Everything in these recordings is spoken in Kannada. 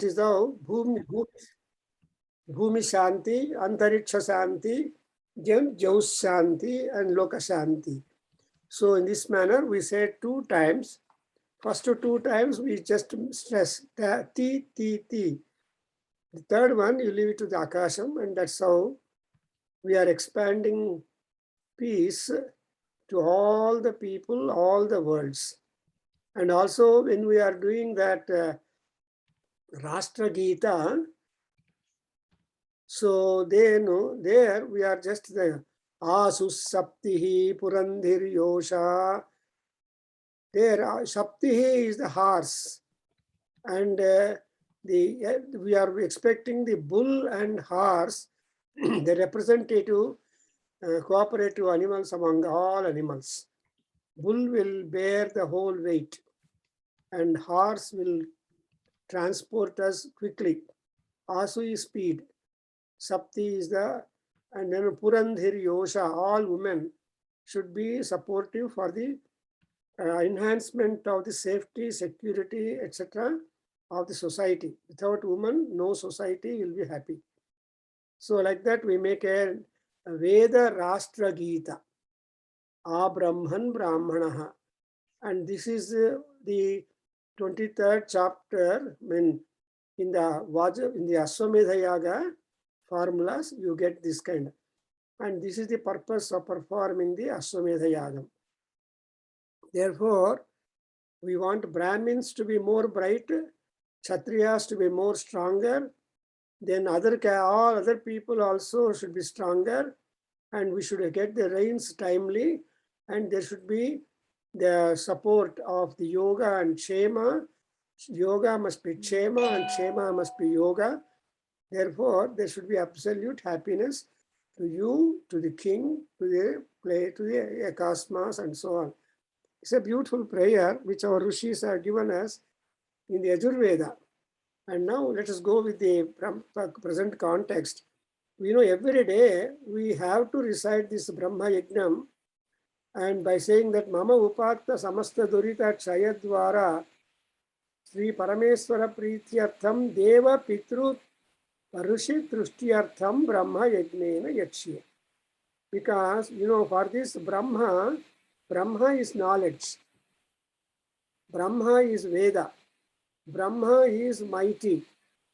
is how Bhumi Shanti, Antariksha Shanti, Jaus Shanti, and Loka Shanti. So in this manner, we say 2 times. First 2 times, we just stress ti, ti, ti. The third one, you leave it to the Akasham, and that's how we are expanding peace to all the people, all the worlds. And also, when we are doing that Rashtra Gita, so they know there we are just the Asus Saptihi Purandhir Yosha. There, Saptihi is the horse, and we are expecting the bull and horse, the representative cooperative animals among all animals. Bull will bear the whole weight, and horse will transport us quickly. Asu is speed. Sapti is the, and then Purandhir Yosha, all women should be supportive for the enhancement of the safety, security, etc. of the society. Without women, no society will be happy. So like that, we make a Veda Rashtra Gita, Abrahman Brahmanaha. And this is the 23rd chapter. I mean, in the Ashwamedha Yaga formulas, you get this kind. And this is the purpose of performing the Ashwamedha Yaga. Therefore, we want Brahmins to be more bright, Kshatriyas to be more stronger, then all other people also should be stronger, and we should get the rains timely, and there should be the support of the yoga and Kshema. Yoga must be Kshema and Kshema must be yoga. Therefore, there should be absolute happiness to you, to the king, to the Akasmas, and so on. It's a beautiful prayer which our Rishis have given us in the Ajurveda. And now let us go with the present context. We know every day we have to recite this Brahma Yajnam, and by saying that Mama Upatta Samasta Durita Kshayadvara Sri Parameswara Prityartham Deva Pitru Parushi Trushtiyartham Brahma Yajnena Yakshya. Because, for this Brahma is knowledge. Brahma is Veda. Brahma is mighty.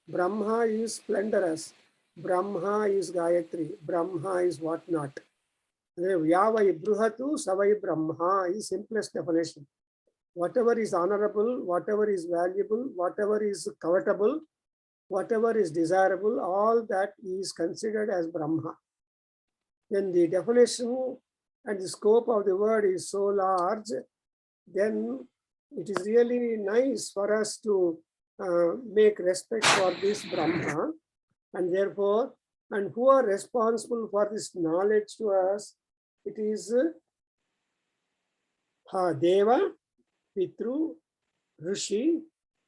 Brahma is splendorous. Brahma is Gayatri. Brahma is whatnot. Yavai Bruhatu Savai Brahma is simplest definition. Whatever is honorable, whatever is valuable, whatever is covetable, whatever is desirable, all that is considered as Brahma. When the definition and the scope of the word is so large, then it is really nice for us to make respect for this Brahma, and therefore, and who are responsible for this knowledge to us? It is Deva, Pitru, Rishi.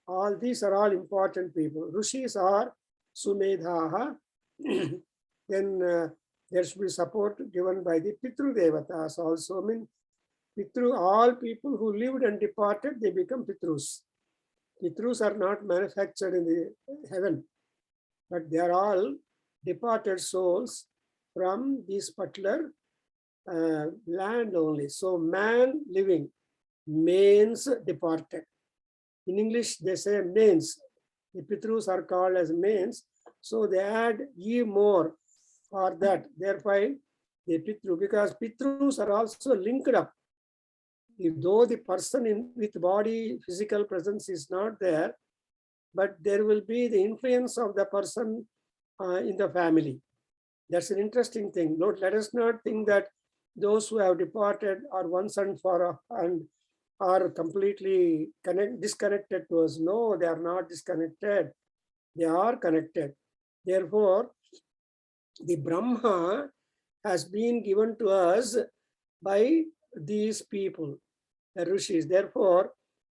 All these are all important people. Rishis are Sumedhaha. Then there should be support given by the Pitru Devatas also. I mean, Pitru, all people who lived and departed, they become Pitrus. Pitrus are not manufactured in the heaven, but they are all departed souls from this particular land only. So man living, manes departed. In English, they say manes. The Pitrus are called as manes. So they add ye more for that. Therefore, the Pitru, because Pitrus are also linked up. Though the person with body, physical presence is not there, but there will be the influence of the person in the family. That's an interesting thing. Let us not think that those who have departed are once and for and are completely disconnected to us. No, they are not disconnected. They are connected. Therefore, the Brahma has been given to us by these people, the Rishis. Therefore,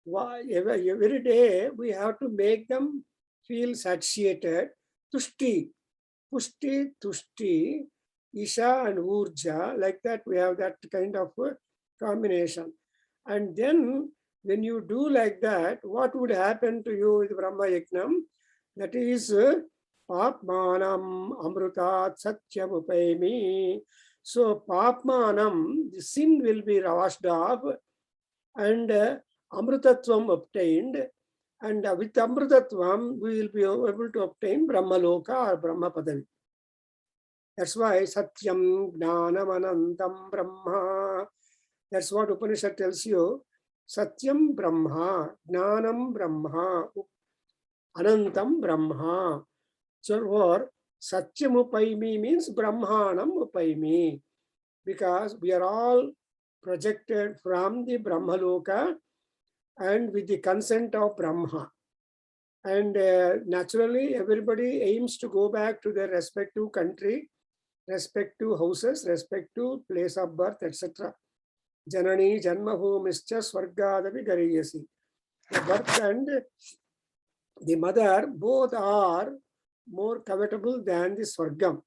every day we have to make them feel satiated. Tushti, Pushti, Tushti, Isha and Urja, like that we have that kind of combination. And then when you do like that, what would happen to you with Brahma Yajnam? That is Papmanam Amrutat Satyam Upayami. So Papmanam, the sin will be washed off and Amrutatvam obtained. And with Amrutatvam, we will be able to obtain Brahmaloka or Brahma Padavi. That's why Satyam Gnanam Anantam Brahma. That's what Upanishad tells you. Satyam Brahma, Gnanam Brahma, Anantam Brahma. So for Satyam Upaimi means Brahmanam Upaimi. Because we are all projected from the Brahmaloka and with the consent of Brahma. And naturally, everybody aims to go back to their respective country, respective houses, respective place of birth, etc. Janani Janmabhumischa Swargadavi Gariyasi. The birth and the mother both are more covetable than the Swargam,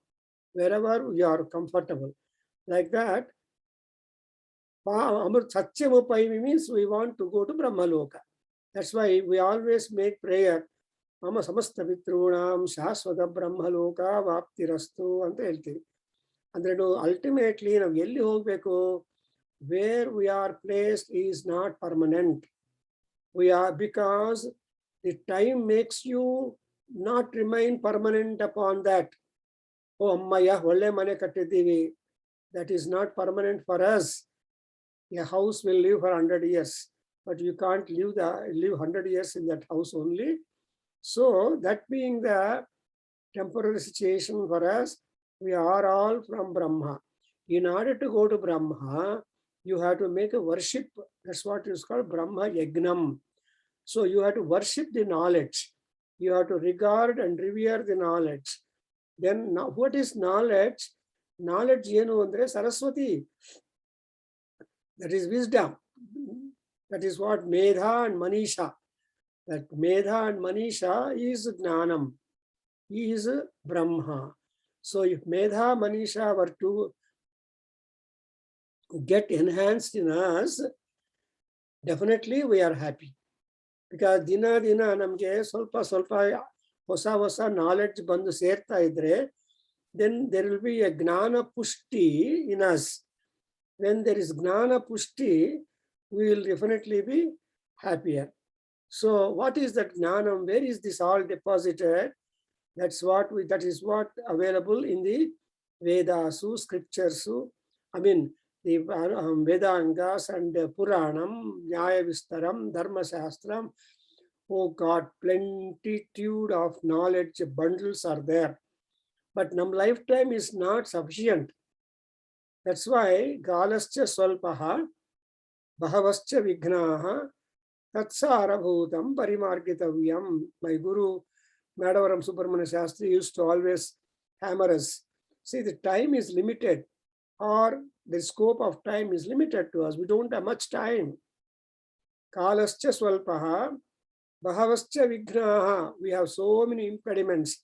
wherever we are comfortable. Like that, Satyam Upaimi means we want to go to Brahmaloka. That's why we always make prayer. Mama samasta vitrunam shaswata brahmaloka vaptirastu anta heltivi. Andre ultimately ನಾವು ಎಲ್ಲಿ ಹೋಗಬೇಕು, where we are placed is not permanent. We are, because the time makes you not remain permanent upon that. Oh ammaya ಒಳ್ಳೆ ಮನೆ ಕಟ್ಟಿದ್ದೀವಿ. That is not permanent for us. A house will live for 100 years, but you can't live 100 years in that house only. So that being the temporary situation for us, we are all from Brahma. In order to go to Brahma, you have to make a worship. That's what is called Brahma Yagnam. So you have to worship the knowledge. You have to regard and revere the knowledge. Then now, what is knowledge? Knowledge yenu andre Saraswati. That is wisdom. That is what Medha and Manisha. That Medha and Manisha is Gnanam. He is Brahma. So if Medha, Manisha were to get enhanced in us, definitely we are happy. Because dina namge solpa hosa knowledge bandu serta idre, then there will be a Gnana Pushti in us. When there is Gnana Pushti, we will definitely be happier. So what is that Gnanam? Where is this all deposited? That is what available in the Vedasu, scriptures. I mean, the Vedangas and Puranam, Nyaya Vistaram, Dharma Shastram. Oh God, plenitude of knowledge bundles are there. But nam lifetime is not sufficient. That's why Galascha Swalpaha, Bahavascha Vignaha, Tatsaravhutam Parimargitavyam. My Guru Madavaram Subramanya Shastri used to always hammer us. See, the time is limited, or the scope of time is limited to us. We don't have much time. Kalascha Swalpaha, Bahavascha Vignaha. We have so many impediments,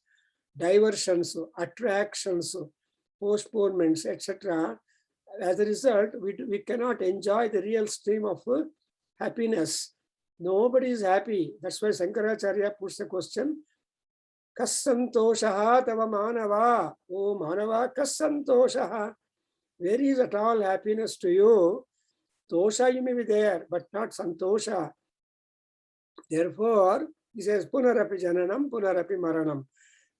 diversions, attractions, postponements, etc. As a result, we cannot enjoy the real stream of happiness. Nobody is happy. That's why Shankaracharya puts the question, Kassantoshaha tava manava. Oh manava, kassantoshaha. Where is at all happiness to you? Tosha you may be there, but not santosha. Therefore, he says, Punarapi Jananam, Punarapi Maranam.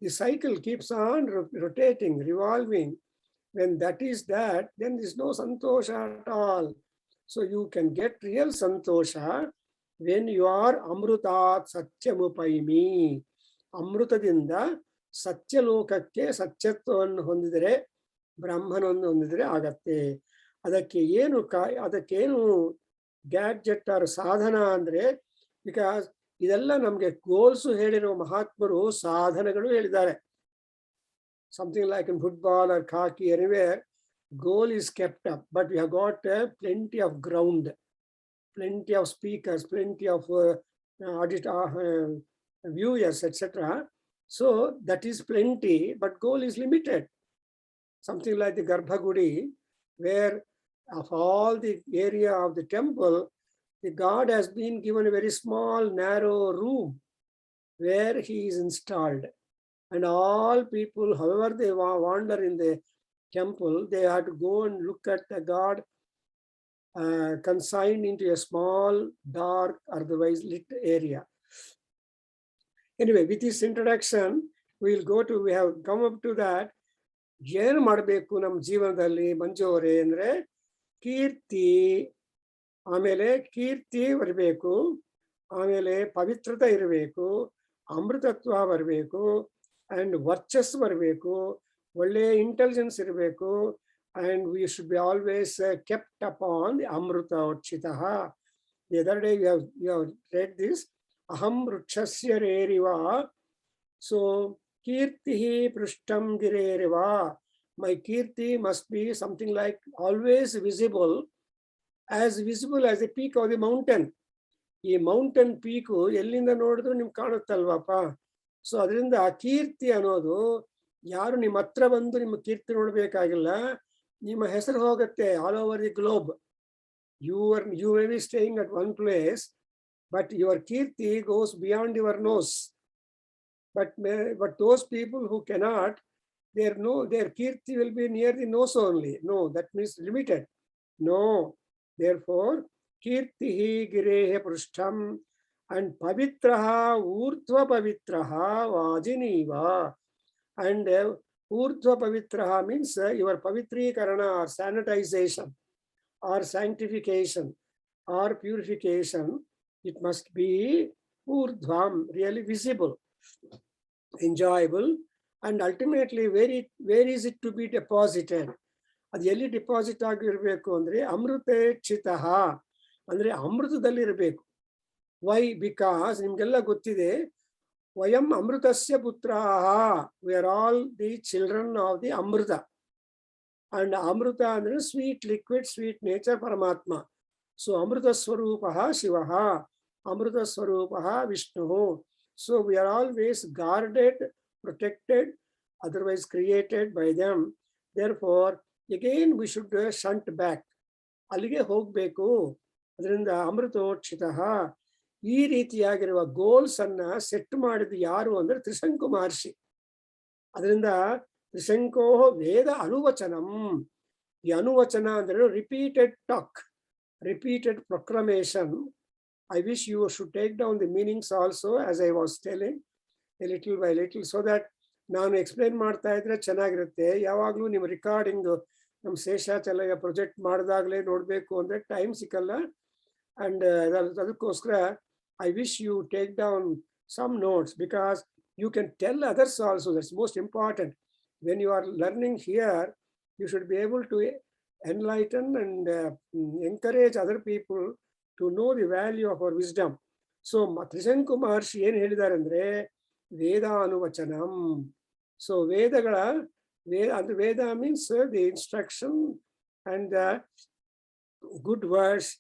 The cycle keeps on rotating, revolving. When that is that, then there is no santosha at all. So you can get real santosha when you are Amrutat Satyamupaimi. Amrutadinda Satyalokakke Satyatvavannu hondidare, Brahmanannu hondidare agatte. ಅದಕ್ಕೇನು ಗ್ಯಾಡ್ಜೆಟ್ ಆರ್ ಸಾಧನ ಅಂದ್ರೆ, ಬಿಕಾಸ್ ಇದೆಲ್ಲ ನಮಗೆ ಗೋಲ್ಸ್ ಹೇಳಿರೋ ಮಹಾತ್ಮರು ಸಾಧನಗಳು ಹೇಳಿದ್ದಾರೆ. Something like in football or hockey, anywhere, goal is kept up, but we have got plenty of ground, plenty of speakers, plenty of viewers, etc. So that is plenty, but goal is limited. Something like the Garbhagudi, where of all the area of the temple, the God has been given a very small, narrow room. where he is installed. And all people, however they wander in the temple, they have to go and look at the god consigned into a small, dark, otherwise lit area. Anyway, with this introduction, we have come up to that. ಏನು ಮಾಡಬೇಕು ನಮ್ಮ ಜೀವನದಲ್ಲಿ ಮಂಜು ಅವರೇ ಅಂದ್ರೆ ಕೀರ್ತಿ, ಆಮೇಲೆ ಕೀರ್ತಿ ಬರಬೇಕು, ಆಮೇಲೆ ಪವಿತ್ರತೆ ಇರಬೇಕು, ಅಮೃತತ್ವ ಬರಬೇಕು, ಅಂಡ್ ವರ್ಚಸ್ಸು ಬರಬೇಕು, ಒಳ್ಳೆ ಇಂಟೆಲಿಜೆನ್ಸ್ ಇರಬೇಕು, and we should be always kept upon the amruta urchitah. The other day you have read this, aham rukshasya reriva, so kirtihi prishtam gireriva, my kirti must be something like always visible as the peak of the mountain. ಈ ಮೌಂಟೇನ್ ಪೀಕು ಎಲ್ಲಿಂದ ನೋಡಿದ್ರು ನಿಮ್ಗೆ ಕಾಣುತ್ತಲ್ವಪ್ಪ. ಸೊ ಅದರಿಂದ ಆ ಕೀರ್ತಿ ಅನ್ನೋದು ಯಾರು ನಿಮ್ಮ ಹತ್ರ ಬಂದು ನಿಮ್ಮ ಕೀರ್ತಿ ನೋಡ್ಬೇಕಾಗಿಲ್ಲ, ನಿಮ್ಮ ಹೆಸರು ಹೋಗುತ್ತೆ all over the globe. You may be staying at one place, but your ಕೀರ್ತಿ goes beyond your nose. But those people who cannot, their kirti will be near the nose only. No, that means limited. No, therefore kirtihi girehe prishtham, and pavitraha urdhva pavitraha vajiniva. And urdhva pavitraha means your pavitrikarana or sanitization or sanctification or purification, it must be urdhvam, really visible, enjoyable, and ultimately where is it to be deposited? ಅದು ಎಲ್ಲಿ ಡಿಪಾಸಿಟ್ ಆಗಿರ್ಬೇಕು ಅಂದ್ರೆ ಅಮೃತೇಕ್ಷಿತಃ, ಅಂದ್ರೆ ಅಮೃತದಲ್ಲಿ ಇರಬೇಕು. ವೈ? ಬಿಕಾಸ್ ನಿಮ್ಗೆಲ್ಲ ಗೊತ್ತಿದೆ, ವಯಂ ಅಮೃತಸ್ಯ ಪುತ್ರಾಹ, we are all the children of the amrita. And ಅಮೃತ ಅಂದ್ರೆ ಸ್ವೀಟ್ ಲಿಕ್ವಿಡ್, ಸ್ವೀಟ್ ನೇಚರ್ ಪರಮಾತ್ಮ. ಸೊ ಅಮೃತ ಸ್ವರೂಪ ಶಿವ, ಅಮೃತ ಸ್ವರೂಪ Vishnu. So we are always guarded, protected, otherwise created by them. Therefore, again we should shunt back. ಅಲ್ಲಿಗೆ ಹೋಗ್ಬೇಕು. ಅದರಿಂದ ಅಮೃತೋಕ್ಷಿತಃ ಈ ರೀತಿಯಾಗಿರುವ ಗೋಲ್ಸ್ ಅನ್ನ ಸೆಟ್ ಮಾಡಿದ ಯಾರು ಅಂದ್ರೆ ತ್ರಿಶಂಕು ಮಹರ್ಷಿ. ಅದರಿಂದ ತ್ರಿಶಂಕೋ ವೇದ ಅನುವಚನಂ. ಈ ಅನುವಚನ ಅಂದ್ರೆ repeated talk, repeated proclamation. I wish you should take down the meanings also, as I was telling, a little by little, so that ನಾನು ಎಕ್ಸ್ಪ್ಲೇನ್ ಮಾಡ್ತಾ ಇದ್ರೆ ಚೆನ್ನಾಗಿರುತ್ತೆ. ಯಾವಾಗಲೂ ನಿಮ್ಮ ರಿಕಾರ್ಡಿಂಗ್ ನಮ್ಮ ಶೇಷಾಚಲಯ ಪ್ರೊಜೆಕ್ಟ್ ಮಾಡಿದಾಗಲೇ ನೋಡಬೇಕು ಅಂದರೆ ಟೈಮ್ ಸಿಕ್ಕಲ್ಲ. ಅಂಡ್ ಅದಕ್ಕೋಸ್ಕರ I wish you take down some notes, because you can tell others also. That's most important. When you are learning here, you should be able to enlighten and encourage other people to know the value of our wisdom. So Trishanku Maharshi ಏನು ಹೇಳಿದ್ದಾರೆ ಅಂದ್ರೆ ವೇದಾನುವಚನಂ. ಸೊ ವೇದಗಳ ಅಂದ್ರೆ Veda means the instruction and the good words.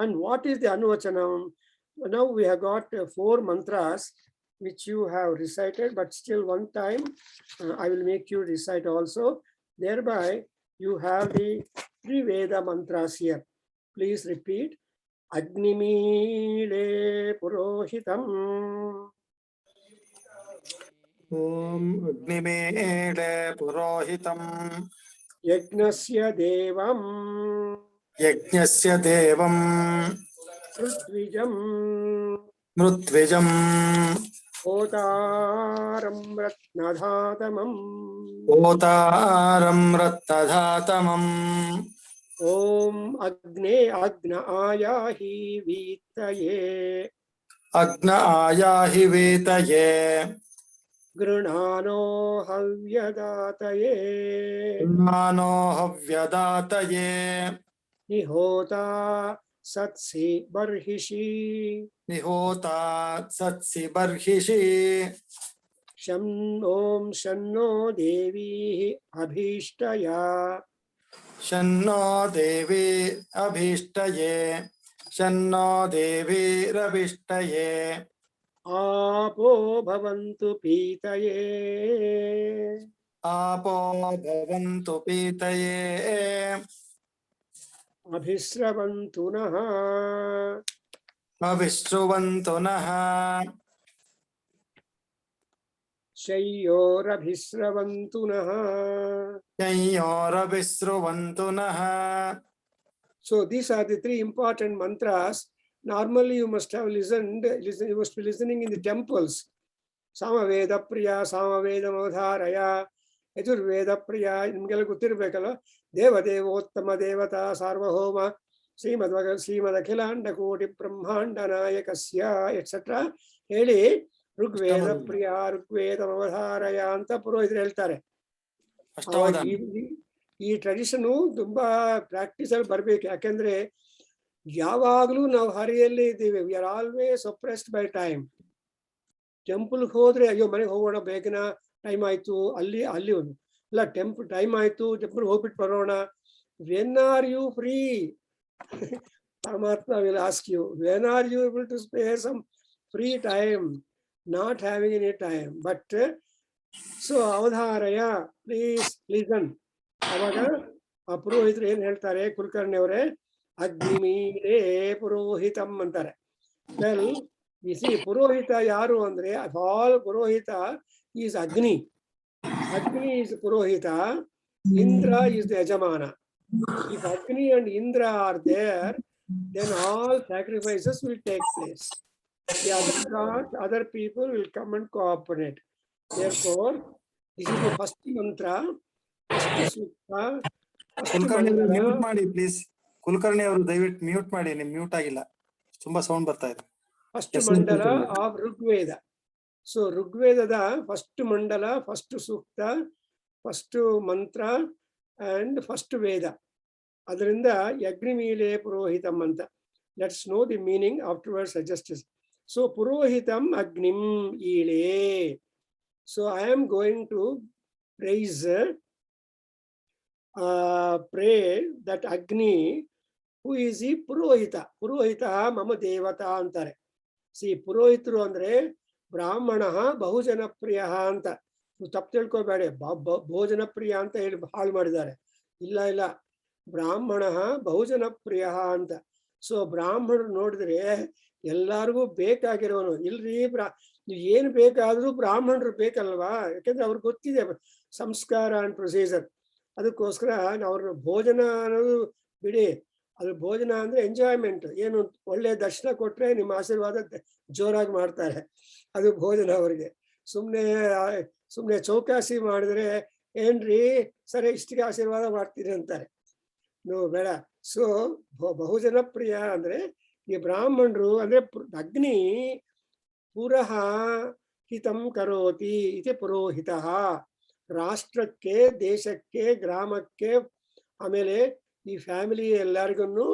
And what is the anuvacanam? Now we have got 4 mantras which you have recited, but still one time I will make you recite also. Thereby you have the 3 Veda mantras here. Please repeat. Agnimile purohitam. Om Agnimile purohitam. Yagnasya devam. Yagnasya devam. Prithvijam. Mrutvijam. Otaram ratnadhatamam. Otaram ratnadhatamam. Om Agne Agna Ayahi Vitaye. Agna Ayahi Vitaye. Grunano Havyadataye. Grunano Havyadataye. Nihota Satsi Barhishi. Nihota Satsi Barhishi. Om Shanno Devi Abhishtaya. Shanno Devi Abhishtaye. Shanno Devi Rabhishtaye. Apo Bhavantu Pitaye. Apo Bhavantu Pitaye. Abhisravantu Naha. Abhisruvantu Naha. ಶಯ್ಯೋರಭಿಸ್ರವಂತು ನಃ. ಸಂಯೋರಭಿಸ್ರುವಂತು ನಃ. So these are the three important mantras. Normally you must have you must be listening in the temples. Samaveda Priya, Samaveda Modharaya, Yajurveda Priya, ನಿಮಗೆಲ್ಲ ಗೊತ್ತಿರಬೇಕಲ್ಲ. ದೇವದೇವೋತ್ತಮ ದೇವತಾ ಸಾರ್ವಭೌಮ ಶ್ರೀಮದ್ ಅಖಿಲಾಂಡ ಕೋಟಿ ಬ್ರಹ್ಮಾಂಡ ನಾಯಕಸ್ಯ ಎಟ್ಸೆಟ್ರಾ ಹೇಳಿ ಋಗ್ವೇದ ಪ್ರಿಯ ಋಗ್ವೇದ ಅವಧಾರಯ ಅಂತ ಪುರೋಹಿತರು ಹೇಳ್ತಾರೆ. ಈ ಟ್ರೆಡಿಷನ್ ತುಂಬಾ ಪ್ರಾಕ್ಟೀಸ್ ಅಲ್ಲಿ ಬರ್ಬೇಕು. ಯಾಕೆಂದ್ರೆ ಯಾವಾಗ್ಲೂ ನಾವು ಹರಿಯಲ್ಲಿ ಇದ್ದೀವಿ. We are always oppressed by time. ಟೆಂಪಲ್ಗೆ ಹೋದ್ರೆ ಅಯ್ಯೋ ಮನೆಗೆ ಹೋಗೋಣ ಬೇಗನ, ಟೈಮ್ ಆಯ್ತು. ಅಲ್ಲಿ ಒಂದು ಇಲ್ಲ ಟೈಮ್ ಆಯ್ತು, ಟೆಂಪಲ್ ಹೋಗ್ಬಿಟ್ಟು ಬರೋಣ. When are you free? Paramatma will ask you, when are you able to spare some free time? Not having any time. But so ಅವಧಾರಯ, ಪ್ಲೀಸ್ ಲಿಸನ್. ಅವಾಗ ಆ ಪುರೋಹಿತರು ಏನ್ ಹೇಳ್ತಾರೆ, ಕುಲಕರ್ಣಿ ಅವರೇ, ಅಗ್ನಿಮೀರೇ ಪುರೋಹಿತಂ ಅಂತಾರೆ. ವೆಲ್ ಸಿ ಪುರೋಹಿತ ಯಾರು ಅಂದ್ರೆ, ಆಲ್ ಪುರೋಹಿತ ಈಸ್ ಅಗ್ನಿ. Agni is purohita, Indra is the yajamana. If Agni and Indra are there, then all sacrifices will take place. The other gods, other people will come and cooperate. Therefore, this is the first mantra, first sukta, Kulkarni ಅವರು ಮ್ಯೂಟ್ ಮಾಡಿ ಪ್ಲೀಸ್. ಕುಲಕರ್ಣಿ ಅವರು ದಯವಿಟ್ಟು ಮ್ಯೂಟ್ ಮಾಡಿ, ನಿಮ್ ಮ್ಯೂಟ್ ಆಗಿಲ್ಲ, ತುಂಬಾ ಸೌಂಡ್ ಬರ್ತಾ ಇದೆ. First mandala of Rigveda. So ಋಗ್ವೇದದ first mandala, first sukta, first mantra and first Veda. ಅದರಿಂದ ಯಜ್ಞಮೀಲೆ ಪುರೋಹಿತಂ ಅಂತ. Let's know the meaning afterwards justice. So ಪುರೋಹಿತಂ ಅಗ್ನಿಂ ಈಳೆ. So I am going to praise pray that Agni, who is the Purohita. Purohita mama devata ಅಂತಾರೆ. ಸಿ ಪುರೋಹಿತರು ಅಂದ್ರೆ ಬ್ರಾಹ್ಮಣ ಬಹುಜನ ಪ್ರಿಯ ಅಂತ. ನೀವು ತಪ್ಪು ತಿಳ್ಕೊಬೇಡಿ, ಭೋಜನ ಪ್ರಿಯ ಅಂತ ಹೇಳಿ ಹಾಳು ಮಾಡಿದ್ದಾರೆ. ಇಲ್ಲ, ಬ್ರಾಹ್ಮಣ ಬಹುಜನ ಪ್ರಿಯ ಅಂತ. ಸೊ ಬ್ರಾಹ್ಮಣರು ನೋಡಿದ್ರೆ ಎಲ್ಲಾರ್ಗೂ ಬೇಕಾಗಿರೋನು. ಇಲ್ರಿ ನೀವು ಏನು ಬೇಕಾದ್ರೂ ಬ್ರಾಹ್ಮಣರು ಬೇಕಲ್ವಾ? ಯಾಕೆಂದ್ರೆ ಅವ್ರಿಗೆ ಗೊತ್ತಿದೆ ಸಂಸ್ಕಾರ ಅಂಡ್ ಪ್ರೊಸೀಜರ್. ಅದಕ್ಕೋಸ್ಕರ ಅವ್ರ ಭೋಜನ ಅನ್ನೋದು ಬಿಡಿ. ಅದು ಭೋಜನ ಅಂದ್ರೆ ಎಂಜಾಯ್ಮೆಂಟ್. ಏನು ಒಳ್ಳೆ ದರ್ಶನ ಕೊಟ್ರೆ ನಿಮ್ಮ ಆಶೀರ್ವಾದ ಜೋರಾಗಿ ಮಾಡ್ತಾರೆ, ಅದು ಭೋಜನ ಅವ್ರಿಗೆ. ಸುಮ್ನೆ ಚೌಕಾಸಿ ಮಾಡಿದ್ರೆ ಏನ್ರಿ ಸರಿ ಇಷ್ಟಿಗೆ ಆಶೀರ್ವಾದ ಮಾಡ್ತೀರಿ ಅಂತಾರೆ. ನೀವು ಬೇಡ. ಸೊ ಬಹುಜನ ಪ್ರಿಯ ಅಂದ್ರೆ ಈ ಬ್ರಾಹ್ಮಣರು ಅಂದ್ರೆ ಅಗ್ನಿ ಪುರಃ ಹಿತಂ ಕರೋತಿ ಇತಿ ಪುರೋಹಿತ. ರಾಷ್ಟ್ರಕ್ಕೆ, ದೇಶಕ್ಕೆ, ಗ್ರಾಮಕ್ಕೆ, ಆಮೇಲೆ ಈ ಫ್ಯಾಮಿಲಿ ಎಲ್ಲರಿಗೂ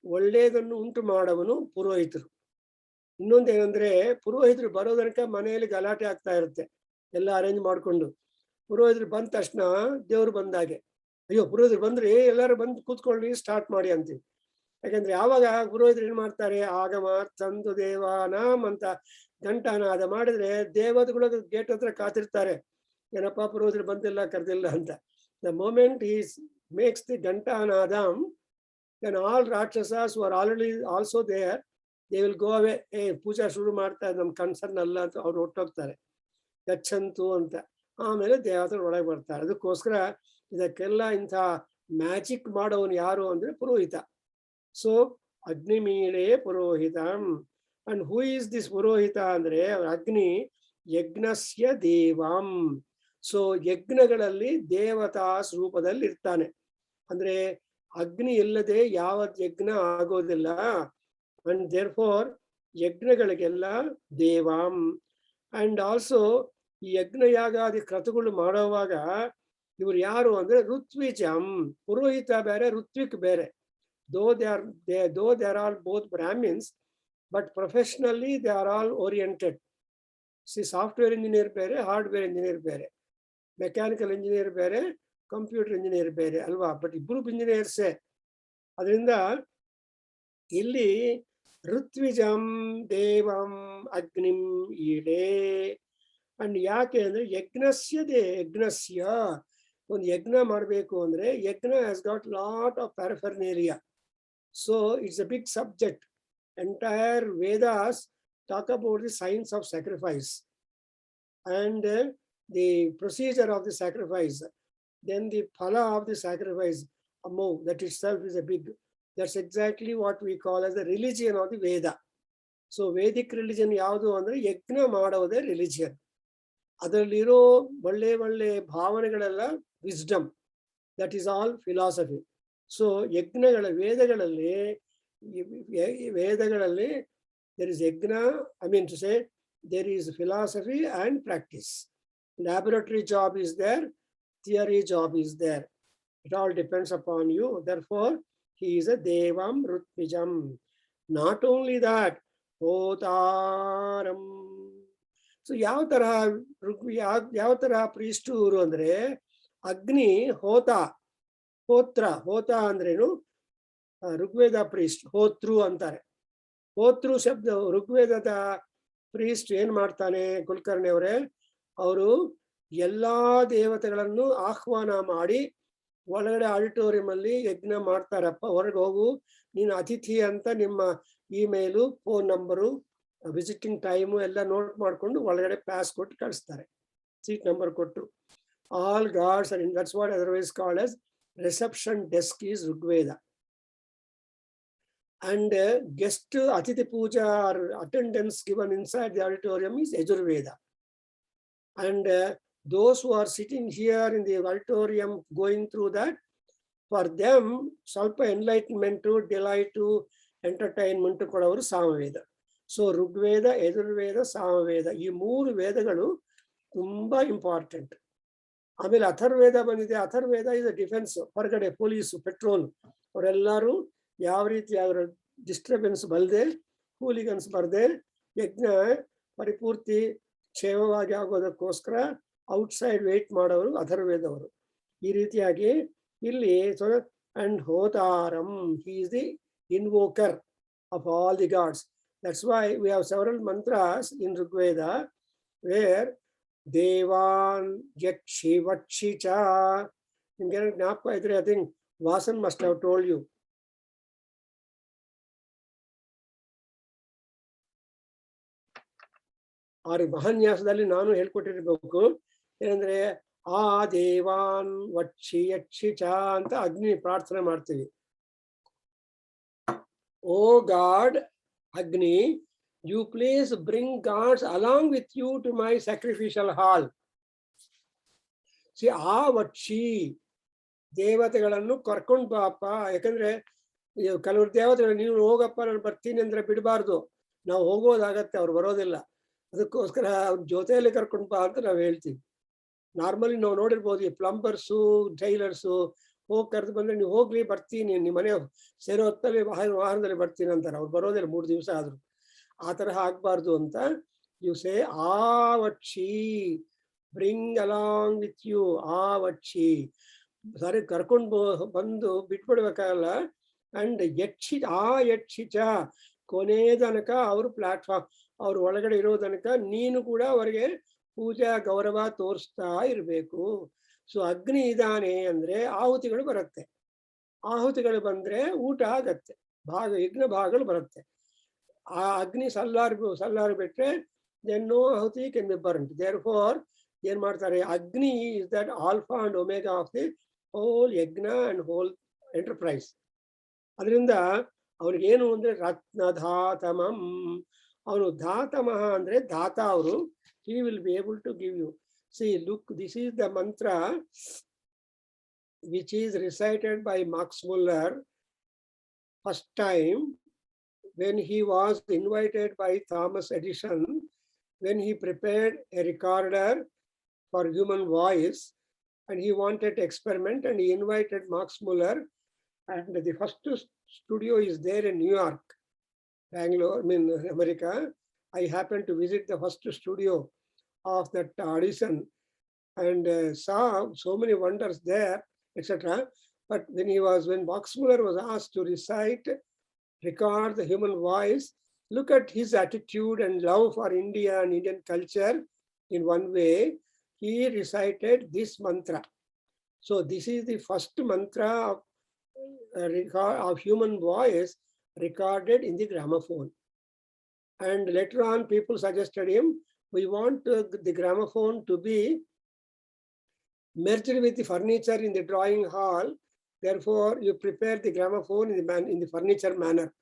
ಒಳ್ಳೆಯದನ್ನು ಉಂಟು ಮಾಡುವನು ಪುರೋಹಿತರು. ಇನ್ನೊಂದೇನಂದ್ರೆ, ಪುರೋಹಿತರು ಬರೋ ತನಕ ಮನೆಯಲ್ಲಿ ಗಲಾಟೆ ಆಗ್ತಾ ಇರುತ್ತೆ, ಎಲ್ಲ ಅರೇಂಜ್ ಮಾಡ್ಕೊಂಡು. ಪುರೋಹಿತರು ಬಂದ ತಕ್ಷಣ ದೇವ್ರು ಬಂದಾಗೆ, ಅಯ್ಯೋ ಪುರೋಹಿತರು ಬಂದ್ರಿ, ಎಲ್ಲರೂ ಬಂದು ಕೂತ್ಕೊಳ್ಳಿ, ಸ್ಟಾರ್ಟ್ ಮಾಡಿ ಅಂತೀವಿ. ಯಾಕಂದ್ರೆ ಯಾವಾಗ ಪುರೋಹಿತರು ಏನ್ ಮಾಡ್ತಾರೆ, ಆಗಮ ತಂದು ದೇವಾನಾಮ್ ಅಂತ ಘಂಟಾನಾದ ಮಾಡಿದ್ರೆ ದೇವತೆಗಳು ಗೇಟ್ ಹತ್ರ ಕಾತಿರ್ತಾರೆ, ಏನಪ್ಪ ಪುರೋಹಿತರು ಬಂದಿಲ್ಲ, ಕರೆದಿಲ್ಲ ಅಂತ. The moment he makes the ghantanadam, then all rakshasas who are already also there, they will go away. ಪೂಜಾ ಶುರು ಮಾಡ್ತಾ ನಮ್ ಕನ್ಸರ್ನ್ ಅಲ್ಲ ಅಂತ ಅವ್ರು ಹೊಟ್ಟೋಗ್ತಾರೆ, ಗಚ್ಚಂತು ಅಂತ. ಆಮೇಲೆ ದೇವತೆಗಳು ಒಳಗೆ ಬರ್ತಾರೆ. ಅದಕ್ಕೋಸ್ಕರ ಇದಕ್ಕೆಲ್ಲ ಇಂಥ ಮ್ಯಾಜಿಕ್ ಮಾಡೋನು ಯಾರು ಅಂದ್ರೆ ಪುರೋಹಿತ. ಸೊ ಅಗ್ನಿಮೀಳೆ ಪುರೋಹಿತಂ. And who is this purohita ಅಂದ್ರೆ, ಅಗ್ನಿ ಯಜ್ಞಸ್ಯ ದೇವಂ. ಸೊ ಯಜ್ಞಗಳಲ್ಲಿ ದೇವತಾ ಸ್ವರೂಪದಲ್ಲಿ ಇರ್ತಾನೆ. ಅಂದ್ರೆ ಅಗ್ನಿ ಇಲ್ಲದೆ ಯಾವ ಯಜ್ಞ ಆಗೋದಿಲ್ಲ. ಅಂಡ್ ದೇರ್ಫೋರ್ ಯಜ್ಞಗಳಿಗೆಲ್ಲ ದೇವಾಂ. ಅಂಡ್ ಆಲ್ಸೋ ಈ ಯಜ್ಞ ಯಾಗಾದಿ ಕ್ರತುಗಳು ಮಾಡೋವಾಗ ಇವ್ರು ಯಾರು ಅಂದ್ರೆ ಋತ್ವಿಜಂ. ಪುರೋಹಿತ ಬೇರೆ, ಋತ್ವಿಕ್ ಬೇರೆ. though they are all both Brahmins, but professionally they are all oriented. See, software engineer ಬೇರೆ, ಹಾರ್ಡ್ವೇರ್ ಇಂಜಿನಿಯರ್ ಬೇರೆ, ಮೆಕ್ಯಾನಿಕಲ್ ಇಂಜಿನಿಯರ್ ಬೇರೆ, ಕಂಪ್ಯೂಟರ್ ಇಂಜಿನಿಯರ್ ಬೇರೆ ಅಲ್ವಾ? ಬಟ್ ಇಬ್ರು ಇಂಜಿನಿಯರ್ಸೇ. ಅದರಿಂದ ಇಲ್ಲಿ ಋತ್ವಿಜಂ ದೇವಂ ಅಗ್ನಿಂ ಈಳೆ. ಅಂಡ್ ಯಾಕೆ ಅಂದ್ರೆ ಯಜ್ಞಸ್ಯ ಒಂದು ಯಜ್ಞ ಮಾಡಬೇಕು ಅಂದ್ರೆ, ಯಜ್ಞ has got lot of paraphernalia. So it's a big subject. Entire Vedas talk about the science of sacrifice. And the procedure of the sacrifice, then the phala of the sacrifice, that itself is a big, that's exactly what we call as the religion of the Veda. So Vedic religion yaudu andre yajna ಮಾಡೋದೇ religion. ಅದರಲ್ಲಿರೋ ಒಳ್ಳೆ ಭಾವನೆಗಳೆಲ್ಲ wisdom. That is all philosophy. So ಯಜ್ಞಗಳ ವೇದಗಳಲ್ಲಿ there is yajna, I mean to say there is philosophy and practice. Laboratory job is there, theory job is there. It all depends upon you. Therefore, he is a Devam Rutmijam. Not only that, Hotaram. So ಯಾವ ತರ priest ಅಂದ್ರೆ ಅಗ್ನಿ ಹೋತ ಅಂದ್ರೇನು ಋಗ್ವೇದ priest ಹೋತೃ ಅಂತಾರೆ. ಹೋತೃ ಶಬ್ದ ಋಗ್ವೇದದ priest ಏನ್ ಮಾಡ್ತಾನೆ ಕುಲಕರ್ಣಿ ಅವರೇ, ಅವರು ಎಲ್ಲಾ ದೇವತೆಗಳನ್ನು ಆಹ್ವಾನ ಮಾಡಿ ಒಳಗಡೆ ಆಡಿಟೋರಿಯಂ ಅಲ್ಲಿ ಯಜ್ಞ ಮಾಡ್ತಾರಪ್ಪ, ಹೊರಗೆ ಹೋಗು ನೀನು ಅತಿಥಿ ಅಂತ ನಿಮ್ಮ email, phone number, visiting time ಎಲ್ಲ ನೋಟ್ ಮಾಡ್ಕೊಂಡು ಒಳಗಡೆ ಪಾಸ್ ಕೊಟ್ಟು ಕಳಿಸ್ತಾರೆ, ಸೀಟ್ ನಂಬರ್ ಕೊಟ್ಟು. All gods are in, that's what otherwise called as reception desk is Rigveda. And guest Atithi Puja or attendance given inside the auditorium is Yajurveda. And those who are sitting here in the auditorium going through that, for them, Salpa enlightenment to delight to entertainment to Kodavaru Samaveda. So Rigveda, Yajurveda, Samaveda, ಈ ಮೂರು ವೇದಗಳು ತುಂಬಾ ಇಂಪಾರ್ಟೆಂಟ್. ಆಮೇಲೆ ಅಥರ್ವೇದ ಬಂದಿದೆ. Atharvaveda is a defense. ಹೊರಗಡೆ ಪೊಲೀಸು, ಪೆಟ್ರೋಲ್ ಅವರೆಲ್ಲರೂ ಯಾವ ರೀತಿ ಅವರ ಡಿಸ್ಟರ್ಬೆನ್ಸ್ ಬಲ್ಲದೆ, ಹೂಲಿಗನ್ಸ್ ಬರದೆ ಯಜ್ಞ ಪರಿಪೂರ್ತಿ ಕ್ಷೇಮವಾಗಿ ಆಗೋದಕ್ಕೋಸ್ಕರ ಔಟ್ಸೈಡ್ ವೇಟ್ ಮಾಡೋರು ಅಥರ್ವೇದವರು. ಈ ರೀತಿಯಾಗಿ ಇಲ್ಲಿ ಅಂಡ್ ಹೋತಾರಂ, he is the invoker of all the gods. That's why we have several mantras in Rigveda where ದೇವಾನ್ ಯಕ್ಷಿ ವಕ್ಷಿ ಚ. ನಿಮ್ಗೆ ಜ್ಞಾಪಕ ಇದ್ರೆ I think Vasan must have told you. ಆ ಮಹಾನ್ಯಾಸದಲ್ಲಿ ನಾನು ಹೇಳ್ಕೊಟ್ಟಿರ್ಬೇಕು. ಏನಂದ್ರೆ ಆ ದೇವಾನ್ ವಕ್ಷಿ ಯಕ್ಷಿ ಚ ಅಂತ ಅಗ್ನಿ ಪ್ರಾರ್ಥನೆ ಮಾಡ್ತೀವಿ. O god Agni, you please bring gods along with you to my sacrificial hall. ಆ ವಕ್ಷಿ ದೇವತೆಗಳನ್ನು ಕರ್ಕೊಂಡು ಬಾಪ. ಯಾಕಂದ್ರೆ ಕೆಲವರು ದೇವತೆಗಳು ನೀನು ಹೋಗಪ್ಪ ನಾನು ಬರ್ತೀನಿ ಅಂದ್ರೆ ಬಿಡಬಾರ್ದು, ನಾವು ಹೋಗೋದಾಗತ್ತೆ, ಅವ್ರು ಬರೋದಿಲ್ಲ. ಅದಕ್ಕೋಸ್ಕರ ಅವ್ರ ಜೊತೆಯಲ್ಲಿ ಕರ್ಕೊಂಡು ಬಾ ಅಂತ ನಾವು ಹೇಳ್ತೀವಿ. ನಾರ್ಮಲಿ ನಾವು ನೋಡಿರ್ಬೋದು, ಈ ಪ್ಲಂಬರ್ಸು, ಟೈಲರ್ಸು ಹೋಗಿ ಕರೆದು ಬಂದ್ರೆ ನೀವು ಹೋಗ್ಲಿ ಬರ್ತೀನಿ, ನಿಮ್ಮ ಮನೆ ಸೇರೋ ಹೊತ್ತಲ್ಲಿ ವಾಹನದಲ್ಲಿ ಬರ್ತೀನಿ ಅಂತಾರೆ. ಅವ್ರು ಬರೋದಿಲ್ಲ 3 ದಿವಸ ಆದ್ರು. ಆ ತರಹ ಆಗ್ಬಾರ್ದು ಅಂತ ಸೇ ಆ ವಕ್ಷಿ, ಬ್ರಿಂಗ್ ಅಲಾಂಗ್ ವಿತ್ ಯು, ಆ ವಕ್ಷಿ ಸಾರಿ ಕರ್ಕೊಂಡು ಬಂದು ಬಿಟ್ಬಿಡ್ಬೇಕಾಗಲ್ಲ. ಅಂಡ್ ಯಕ್ಷಿಚ ಕೊನೆ ತನಕ ಅವರು ಪ್ಲಾಟ್ಫಾರ್ಮ್, ಅವ್ರು ಒಳಗಡೆ ಇರೋ ತನಕ ನೀನು ಕೂಡ ಅವರಿಗೆ ಪೂಜಾ ಗೌರವ ತೋರಿಸ್ತಾ ಇರಬೇಕು. ಸೊ ಅಗ್ನಿ ಇದಾನೆ ಅಂದ್ರೆ ಆಹುತಿಗಳು ಬರುತ್ತೆ, ಆಹುತಿಗಳು ಬಂದ್ರೆ ಊಟ ಆಗತ್ತೆ, ಯಜ್ಞ ಭಾಗಗಳು ಬರುತ್ತೆ. ಆ ಅಗ್ನಿ ಸಲ್ಲಾರು ಬಿಟ್ರೆ no ahuti can be burn. Therefore ಏನ್ ಮಾಡ್ತಾರೆ, Agni is that alpha and omega of the whole yagna and whole enterprise. ಅದರಿಂದ ಅವ್ರಿಗೇನು ಅಂದ್ರೆ ರತ್ನಧಾತಮಂ, ಅವನು ಧಾತಮಃ ಅಂದ್ರೆ ದಾತ ಅವರು. he will be able to give you. See, look, this is the mantra which is recited by Max Muller first time when he was invited by Thomas Edison, when he prepared a recorder for human voice and he wanted to experiment, and he invited Max Muller, and the first studio is there in New York, Bangalore, I mean America. I happened to visit the first studio of that audition and saw so many wonders there, etc. But when Max Muller was asked to record the human voice, look at his attitude and love for India and Indian culture. In one way, he recited this mantra. So this is the first mantra of human voice recorded in the gramophone. And later on, people suggested him, we want the gramophone to be merged with the furniture in the drawing hall. Therefore, you prepare the gramophone in the furniture manner.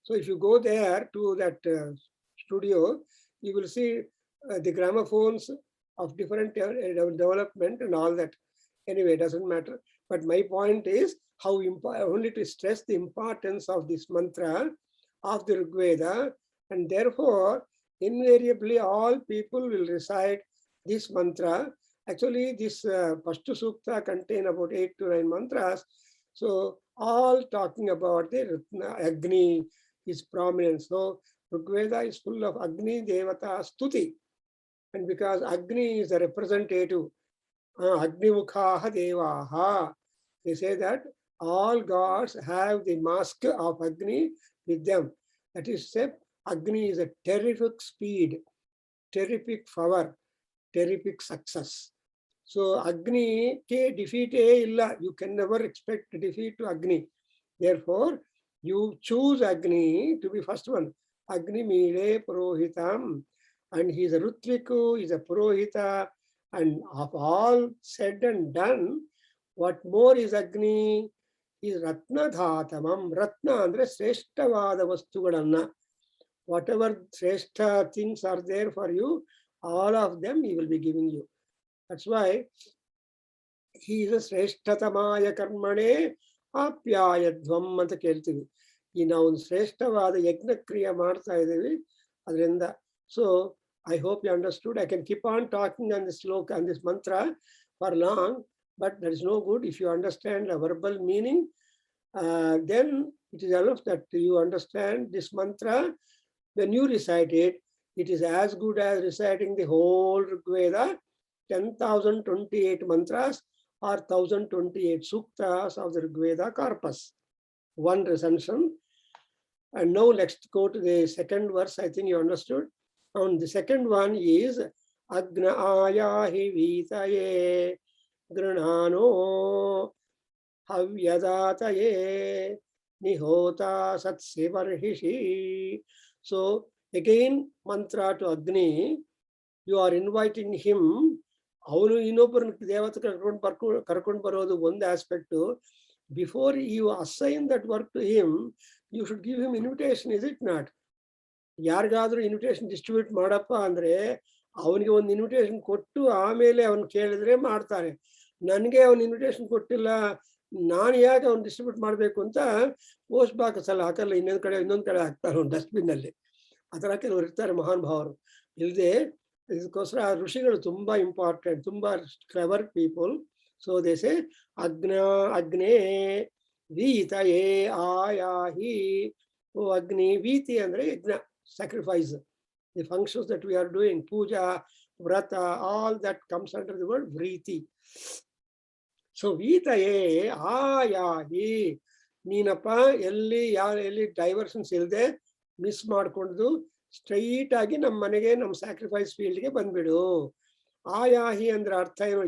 So if you go there to that studio, you will see the gramophones of different development and all that. Anyway, it doesn't matter. But my point is how only to stress the importance of this mantra of the Rig Veda, and therefore invariably all people will recite this mantra. Actually, this first sukta contain about 8 to 9 mantras. So all talking about the Agni, his prominence. So Rig Veda is full of Agni Devata Stuti. And because Agni is a representative, Agni Mukhaha Devaha, they say that all gods have the mask of Agni with them. That is said, Agni is a terrific speed, terrific power, terrific success. So Agni ke defeat illa. You can never expect defeat to Agni. Therefore, you choose Agni to be first one. Agni Mile Purohitam. And he is a Rutviku, he is a Purohita. And of all said and done, what more is Agni? Is Ratna Dhatamam. Ratna andre Sreshtavada Vastugadanna. Whatever Sreshta things are there for you, all of them he will be giving you. That's why he is a Sreshtatamaya Karmane Apyayadvam anta keltivi. ಈ ನಾವು ಒಂದು ಶ್ರೇಷ್ಠವಾದ ಯಜ್ಞಕ್ರಿಯೆ ಮಾಡ್ತಾ ಇದ್ದೀವಿ ಅದರಿಂದ. So I hope you understood. I can keep on talking on this sloka, on this mantra for long, but that is no good. If you understand a verbal meaning, then it is enough that you understand this mantra. When you recite it, it is as good as reciting the whole Rig Veda, 10,028 mantras or 1,028 suktas of the Rig Veda corpus. One recension. And now let's go to the second verse. I think you understood. And the second one is Agna Ayahi Vitaye Granano Havyadataye Nihota Satsivarhishi. So again, mantra to Agni, you are inviting him. ಅವನು ಇನ್ನೊಬ್ಬರನ್ನ ದೇವತೆ ಕರ್ಕೊಂಡು ಬರೋದು ಒಂದು aspect. Before you assign that work to him, you should give him invitation, is it not? ಯಾರಿಗಾದ್ರೂ ಇನ್ವಿಟೇಷನ್ ಡಿಸ್ಟ್ರಿಬ್ಯೂಟ್ ಮಾಡಪ್ಪ ಅಂದ್ರೆ ಅವನಿಗೆ ಒಂದು ಇನ್ವಿಟೇಷನ್ ಕೊಟ್ಟು ಆಮೇಲೆ ಅವನು ಕೇಳಿದ್ರೆ ಮಾಡ್ತಾನೆ. ನನಗೆ ಅವನು ಇನ್ವಿಟೇಷನ್ ಕೊಟ್ಟಿಲ್ಲ, ನಾನು ಯಾಕೆ ಅವ್ನು ಡಿಸ್ಟ್ರಿಬ್ಯೂಟ್ ಮಾಡಬೇಕು ಅಂತ ಪೋಸ್ಟ್ ಬಾಕ್ಸ್ ಅಲ್ಲಿ ಹಾಕಲ್ಲ, ಇನ್ನೊಂದು ಕಡೆ ಹಾಕ್ತಾರೆ ಅವ್ನು ಡಸ್ಟ್ಬಿನ್ ಅಲ್ಲಿ. ಆ ಥರ ಕೆಲವರು ಇರ್ತಾರೆ ಮಹಾನ್ ಭಾವರು. ಇಲ್ಲದೆ ಇದಕ್ಕೋಸ್ಕರ ಆ ಋಷಿಗಳು ತುಂಬಾ ಇಂಪಾರ್ಟೆಂಟ್, ತುಂಬಾ clever people. So they say Agne Vitaye Ayahi. Oh, Agni Viti andre yajna, sacrifice. The functions that we are doing, puja, vrata, all that comes under the word vriti. So Vitaye Ayahi. Neenappa elli diversions ilde miss ಮಾಡ್ಕೊಂಡು ಸ್ಟ್ರೈಟ್ ಆಗಿ ನಮ್ಮ ಮನೆಗೆ, ನಮ್ಮ ಸ್ಯಾಕ್ರಿಫೈಸ್ ಫೀಲ್ಡ್ಗೆ ಬಂದ್ಬಿಡು. ಆಯಾಹಿ ಅಂದ್ರೆ ಅರ್ಥ ಏನು?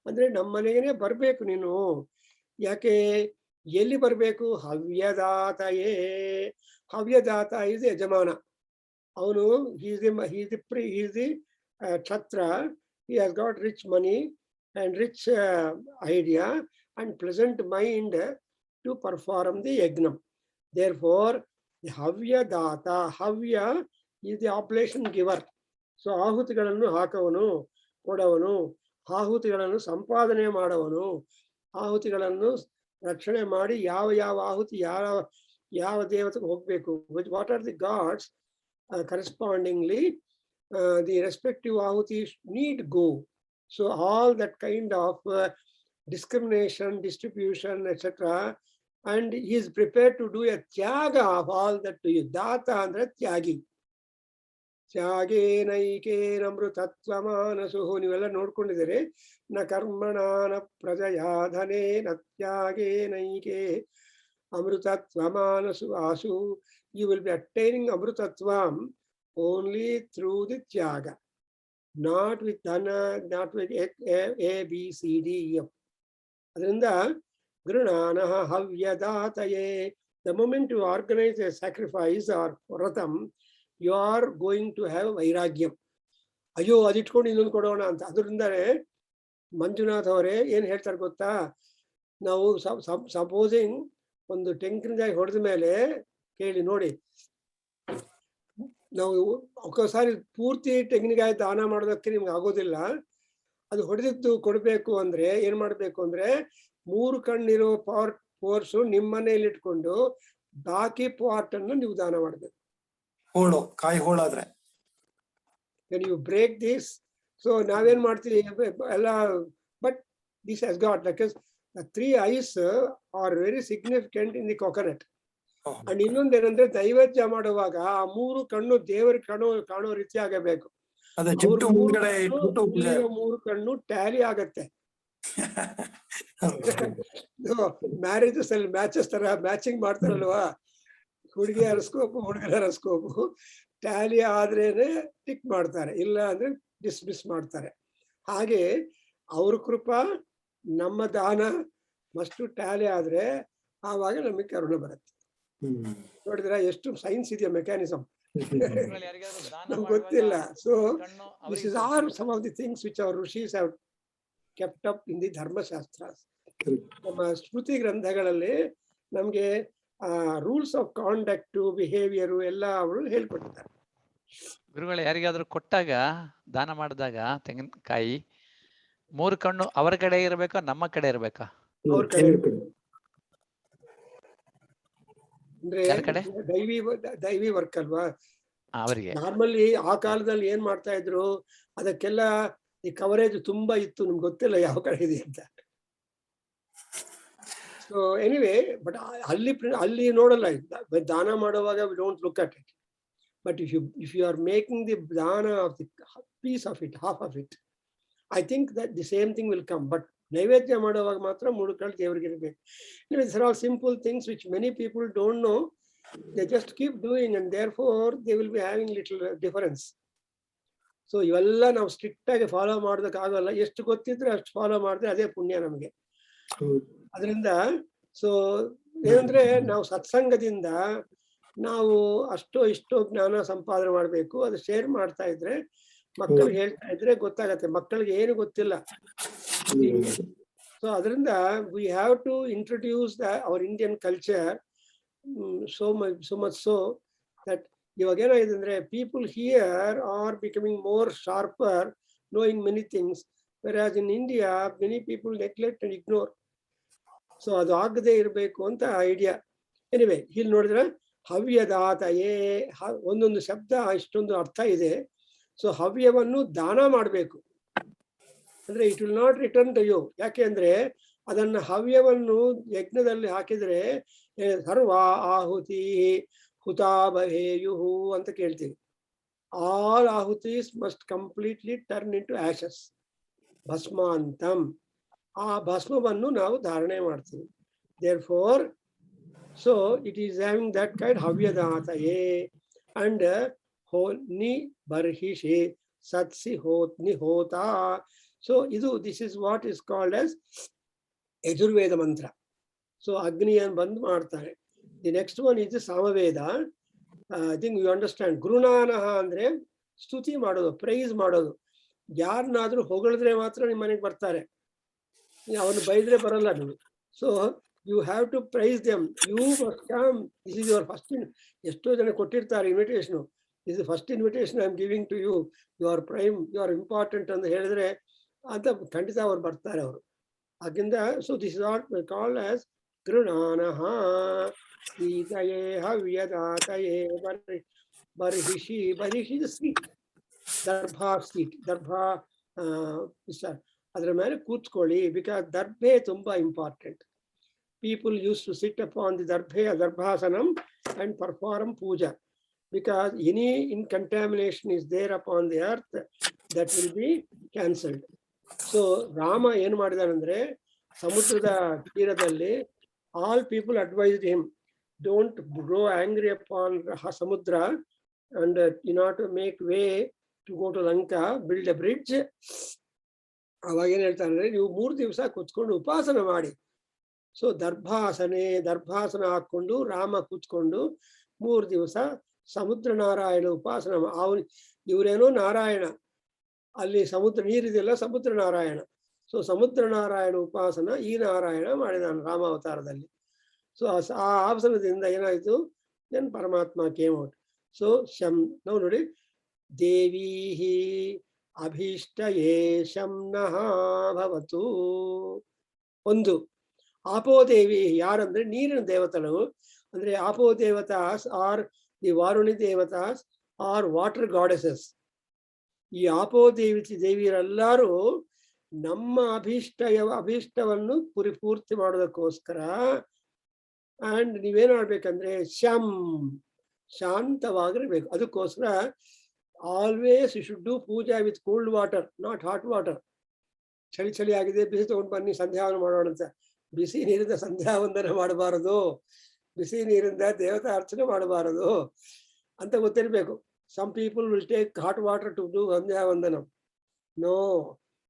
ಅಂದ್ರೆ ನಮ್ಮ ಮನೆಗೇನೆ ಬರ್ಬೇಕು ನೀನು. ಯಾಕೆ? ಎಲ್ಲಿ ಬರ್ಬೇಕು? ಹವ್ಯದಾತಯೇ. ಹವ್ಯದಾತ is ಯಜಮಾನ. ಅವನು he is the ಛತ್ರ. He has got rich money and rich idea and pleasant mind to perform the yagnam. Therefore, the havyadata, havya is the oblation giver. So ಆಹುತಿಗಳನ್ನು ಹಾಕವನು, ಕೊಡವನು, ಆಹುತಿಗಳನ್ನು ಸಂಪಾದನೆ ಮಾಡವನು, ಆಹುತಿಗಳನ್ನು ರಕ್ಷಣೆ ಮಾಡಿ ಯಾವ ಆಹುತಿ ಯಾವ ದೇವತೆಗೆ ಹೋಗ್ಬೇಕು, what are the God's correspondingly the respective ahutis need go. So all that kind of discrimination, distribution, etc., and he is prepared to do a tyaga of all that to you. Data andre tyagi. ತ್ಯಾಗೇ ನೈಕೇನಮೃತತ್ವಮಾನಸು. ನೀವೆಲ್ಲ ನೋಡ್ಕೊಂಡಿದ್ದೀರಿ. ನ ಕರ್ಮಣಾನ ಪ್ರಜಯಾಧನೇ ನ ತ್ಯಾಗೇ ನೈಕೆ ಅಮೃತತ್ವಮಾನಸು ಆಸು. You will be attaining amritatvam only through the tyaga, not with dhana, not with ABCDEF. ಅದರಿಂದ ಗೃಣಾನ ಹವ್ಯದಾತಯೇ. The moment you organise a sacrifice or vratam, you are going to have vairagyam. ಅಯ್ಯೋ ಅದಿಟ್ಕೊಂಡು ಇನ್ನೊಂದು ಕೊಡೋಣ ಅಂತ. ಅದರಿಂದಲೇ ಮಂಜುನಾಥ್ ಅವರೇ ಏನ್ ಹೇಳ್ತಾರೆ ಗೊತ್ತಾ, ನಾವು ಸಪೋಸಿಂಗ್ ಒಂದು ತೆಂಗಿನಕಾಯಿ ಹೊಡೆದ ಮೇಲೆ ಕೇಳಿ ನೋಡಿ, ನಾವು ಒಕ್ಕೋಸಾರಿ ಪೂರ್ತಿ ತೆಂಗಿನಕಾಯಿ ದಾನ ಮಾಡೋದಕ್ಕೆ ನಿಮ್ಗೆ ಆಗೋದಿಲ್ಲ. ಅದು ಹೊಡೆದಿದ್ದು ಕೊಡ್ಬೇಕು ಅಂದ್ರೆ ಏನ್ ಮಾಡ್ಬೇಕು ಅಂದ್ರೆ 3 ಕಣ್ಣಿರೋ ಪೋರ್ಸು ನಿಮ್ಮ ಮನೆಯಲ್ಲಿ ಇಟ್ಕೊಂಡು ಬಾಕಿ ಪಾರ್ಟ್ ಅನ್ನು ನೀವು ದಾನ ಮಾಡ್ಬೇಕು. ಹೋಳು, ಕಾಯಿ ಹೋಳಾದ್ರೆ when you break this, so ನಾವೇನ್ ಮಾಡ್ತೀವಿ ಎಲ್ಲ, but this has got, because the 3 eyes are very significant in the coconut. And ಇನ್ನೊಂದೇನಂದ್ರೆ ನೈವೇದ್ಯ ಮಾಡುವಾಗ ಆ 3 ಕಣ್ಣು ದೇವರಿಗೆ ಕಾಣೋ ರೀತಿ ಆಗಬೇಕು. ಅದೇ ಜುಟ್ಟು ಮುಂದ್ಗಡೆ ಇಟ್ಬಿಟ್ಟು ಪೂಜೆ 3 ಕಣ್ಣು ಟ್ಯಾಲಿ ಆಗತ್ತೆ. ಮ್ಯಾರೇಜಸ್ ಅಲ್ಲಿ ಮ್ಯಾಚಸ್ ತರ ಮ್ಯಾಚಿಂಗ್ ಮಾಡ್ತಾರಲ್ವಾ, ಹುಡುಗಿ ಅರಸ್ಕೋಪು ಹುಡುಗನ ಅರಸ್ಕೋಪು ಟ್ಯಾಲಿ ಆದ್ರೇನೆ ಟಿಕ್ ಮಾಡ್ತಾರೆ, ಇಲ್ಲ ಅಂದ್ರೆ ಡಿಸ್ಮಿಸ್ ಮಾಡ್ತಾರೆ. ಹಾಗೆ ಅವ್ರ ಕೃಪಾ ನಮ್ಮ ದಾನ ಮಸ್ಟು ಟ್ಯಾಲಿ ಆದ್ರೆ ಆವಾಗ ನಮಗೆ ಕರುಣೆ ಬರುತ್ತೆ. ನೋಡಿದ್ರ ಎಷ್ಟು ಸೈನ್ಸ್ ಇದೆಯಾ, ಮೆಕ್ಯಾನಿಸಮ್ ನಮ್ಗೆ ಗೊತ್ತಿಲ್ಲ. So this is are some of the things which our rishis have kept up in the Dharmashastra. ನಮ್ಮ ಸ್ಮೃತಿ ಗ್ರಂಥಗಳಲ್ಲಿ ನಮ್ಗೆ ರೂಲ್ಸ್ ಆಫ್ ಕಾಂಡಕ್ಟ್, ಬಿಹೇವಿಯರ್ ಎಲ್ಲ ಅವರು ಹೇಳ್ಕೊಟ್ಟಿದ್ದಾರೆ. ಗುರುಗಳು ಯಾರಿಗಾದ್ರೂ ಕೊಟ್ಟಾಗ, ದಾನ ಮಾಡಿದಾಗ ತೆಂಗಿನಕಾಯಿ 3 ಕಣ್ಣು ಅವರ ಕಡೆ ಇರ್ಬೇಕಾ ನಮ್ಮ ಕಡೆ ಇರ್ಬೇಕಾ? ಅವ್ರ ಕಡೆ ಅಂದ್ರೆ ಯಾರ ಕಡೆ? ದೈವಿ ವರ್ಕ್ ಅಲ್ವಾ ಅವರಿಗೆ. ನಾರ್ಮಲಿ ಆ ಕಾಲದಲ್ಲಿ ಏನ್ ಮಾಡ್ತಾ ಇದ್ರು, ಅದಕ್ಕೆಲ್ಲ ಈ ಕವರೇಜ್ ತುಂಬಾ ಇತ್ತು, ನಿಮ್ಗೆ ಗೊತ್ತಿಲ್ಲ ಯಾವ ಕಡೆ ಇದೆ ಅಂತ. ಸೊ ಎನಿವೇ, ಬಟ್ ಅಲ್ಲಿ ನೋಡಲ್ಲ, ದಾನ ಮಾಡುವಾಗ we don't look at it. But if you are making the dana of the piece of it, half of it, I think that the same thing will come. But ನೈವೇದ್ಯ ಮಾಡುವಾಗ ಮಾತ್ರ 3 ಕಣ್ಣು ದೇವರಿಗೆ ಇರಬೇಕು. These are all simple things which many people don't know. They just keep doing and therefore they will be having little difference. So ಇವೆಲ್ಲ ನಾವು ಸ್ಟ್ರಿಕ್ಟ್ ಆಗಿ ಫಾಲೋ ಮಾಡೋದಕ್ಕಾಗಲ್ಲ. ಎಷ್ಟು ಗೊತ್ತಿದ್ರೆ ಅಷ್ಟು ಫಾಲೋ ಮಾಡಿದ್ರೆ ಅದೇ ಪುಣ್ಯ ನಮಗೆ. ಅದರಿಂದ ಸೊ ಏನಂದ್ರೆ ನಾವು ಸತ್ಸಂಗದಿಂದ ನಾವು ಅಷ್ಟೋ ಇಷ್ಟೋ ಜ್ಞಾನ ಸಂಪಾದನೆ ಮಾಡ್ಬೇಕು. ಅದು ಶೇರ್ ಮಾಡ್ತಾ ಇದ್ರೆ, ಮಕ್ಕಳಿಗೆ ಹೇಳ್ತಾ ಇದ್ರೆ ಗೊತ್ತಾಗತ್ತೆ. ಮಕ್ಕಳಿಗೆ ಏನು ಗೊತ್ತಿಲ್ಲ. ಸೊ ಅದರಿಂದ we have to introduce our Indian culture so much so that ಇವಾಗ ಏನಾಗಿದೆ ಅಂದ್ರೆ, people here are becoming more sharper, knowing many things, whereas in India many people neglect and ignore. So ಅದು ಆಗದೆ ಇರಬೇಕು ಅಂತ ಐಡಿಯಾ. ಎನಿವೆ, ಇಲ್ಲಿ ನೋಡಿದ್ರೆ ಹವ್ಯದಾತಯೇ, ಒಂದೊಂದು ಶಬ್ದ ಇಷ್ಟೊಂದು ಅರ್ಥ ಇದೆ. ಸೊ ಹವ್ಯವನ್ನು ದಾನ ಮಾಡಬೇಕು ಅಂದ್ರೆ it will not return to you. ಯಾಕೆ ಅಂದ್ರೆ ಅದನ್ನ ಹವ್ಯವನ್ನು ಯಜ್ಞದಲ್ಲಿ ಹಾಕಿದ್ರೆ ಸರ್ವ ಆಹುತಿ ಹುತಾಬಹೇಯುಹು ಅಂತ ಕೇಳ್ತೀವಿ. All ahutis must completely turn into ashes, ಭಸ್ಮಾಂತಂ. ಆ ಭಸ್ಮವನ್ನು ನಾವು ಧಾರಣೆ ಮಾಡ್ತೀವಿ. Therefore so it is having that kind ಹವ್ಯದಾತಯೇ. ಅಂಡ್ ಹೋನಿ ಬರ್ಹಿಷಿ ಸತ್ಸಿ ಹೋತ್ನಿ ಹೋತಾ. ಸೊ ಇದು this is what is called as Yajurveda mantra. So ಅಗ್ನಿಯನ್ನು ಬಂದ್ ಮಾಡ್ತಾರೆ. The next one is Samaveda. I think you understand. ಗುರುನಾನಃ ಅಂದ್ರೆ ಸ್ತುತಿ ಮಾಡೋದು, ಪ್ರೈಸ್ ಮಾಡೋದು. ಯಾರನ್ನಾದ್ರೂ ಹೊಗಳಿದ್ರೆ ಮಾತ್ರ ನಿಮ್ಮ ಮನೆಗೆ ಬರ್ತಾರೆ, ಅವನು ಬೈದ್ರೆ ಬರಲ್ಲ ನೀವು. So you have to praise them. You must come. This is your first. ಎಷ್ಟೋ ಜನ ಕೊಟ್ಟಿರ್ತಾರೆ invitation. This is first invitation I am giving to you. You are prime, you are important ಅಂತ ಹೇಳಿದ್ರೆ ಅಂತ ಖಂಡಿತ ಅವ್ರು ಬರ್ತಾರೆ ಅವರು ಆಗಿಂದ. So this is what called as ಗೃಣಾನಃ. ಸೀತಯೇ ಹವ್ಯದಾತಯೇ ಬರ್ಹಿಷಿ. ಬರ್ಹಿಷಿ ಸ್ವೀಟ್, ದರ್ಭಾ ಸ್ವೀಟ್, ದರ್ಭಾ ಅದರ ಮೇಲೆ ಕೂತ್ಕೊಳ್ಳಿ. ಬಿಕಾಸ್ ದರ್ಭೆ ತುಂಬಾ important. People use to sit upon the darbhe, darbhasanam, and perform puja. Because any contamination is there upon the earth, that will be cancelled. So Rama ಏನು ಮಾಡಿದಾನಂದ್ರೆ, ಸಮುದ್ರದ ತೀರದಲ್ಲಿ all people advised him, don't grow angry upon Samudra, and in order to make way to go to Lanka, build a bridge. ಅವಾಗ ಏನ್ ಹೇಳ್ತಾನೆ, ನೀವು 3 ದಿವಸ ಕೂತ್ಕೊಂಡು ಉಪಾಸನ ಮಾಡಿ. ಸೊ ದರ್ಭಾಸನ ಹಾಕೊಂಡು ರಾಮ ಕೂತ್ಕೊಂಡು 3 ದಿವಸ ಸಮುದ್ರ ನಾರಾಯಣ ಉಪಾಸನ. ಇವರೇನೋ ನಾರಾಯಣ, ಅಲ್ಲಿ ಸಮುದ್ರ ನೀರಿದೆಯಲ್ಲ ಸಮುದ್ರ ನಾರಾಯಣ. ಸೊ ಸಮುದ್ರ ನಾರಾಯಣ ಉಪಾಸನ ಈ ನಾರಾಯಣ ಮಾಡಿದಾನೆ ರಾಮಾವತಾರದಲ್ಲಿ. ಸೊ ಆ ಆಸನದಿಂದ ಏನಾಯ್ತು, ದೆನ್ ಪರಮಾತ್ಮ ಕೇಮ್ ಔಟ್. ಸೊ ಶಂ ನಾವು ನೋಡಿ, ದೇವಿ ಅಭೀಷ್ಟಯೇ ಶಂನಃ ಭವತು. ಒಂದು ಆಪೋದೇವಿ ಯಾರಂದ್ರೆ ನೀರಿನ ದೇವತೆಗಳು, ಅಂದ್ರೆ apo devatas are the varuni devatas are water goddesses. ಈ ಆಪೋ ದೇವಿಯರೆಲ್ಲರೂ ನಮ್ಮ ಅಭೀಷ್ಟವನ್ನು ಪೂರ್ತಿ ಮಾಡೋದಕ್ಕೋಸ್ಕರ. ಅಂಡ್ ನೀವೇನ್ ಮಾಡ್ಬೇಕಂದ್ರೆ ಶಾಂತವಾಗಿರ್ಬೇಕು. ಅದಕ್ಕೋಸ್ಕರ always you should do puja with cold water, not hot water. ಚಳಿ ಆಗಿದೆ, ಬಿಸಿ ತಗೊಂಡು ಬನ್ನಿ ಸಂಧ್ಯಾವಂದನ ಮಾಡೋಣ ಅಂತ. ಬಿಸಿ ನೀರಿಂದ ಸಂಧ್ಯಾವಂದನ ಮಾಡಬಾರದು, ಬಿಸಿ ನೀರಿಂದ ದೇವತಾ ಅರ್ಚನೆ ಮಾಡಬಾರದು ಅಂತ ಗೊತ್ತಿರ್ಬೇಕು. Some people will take hot water to do sandhyavandana. No.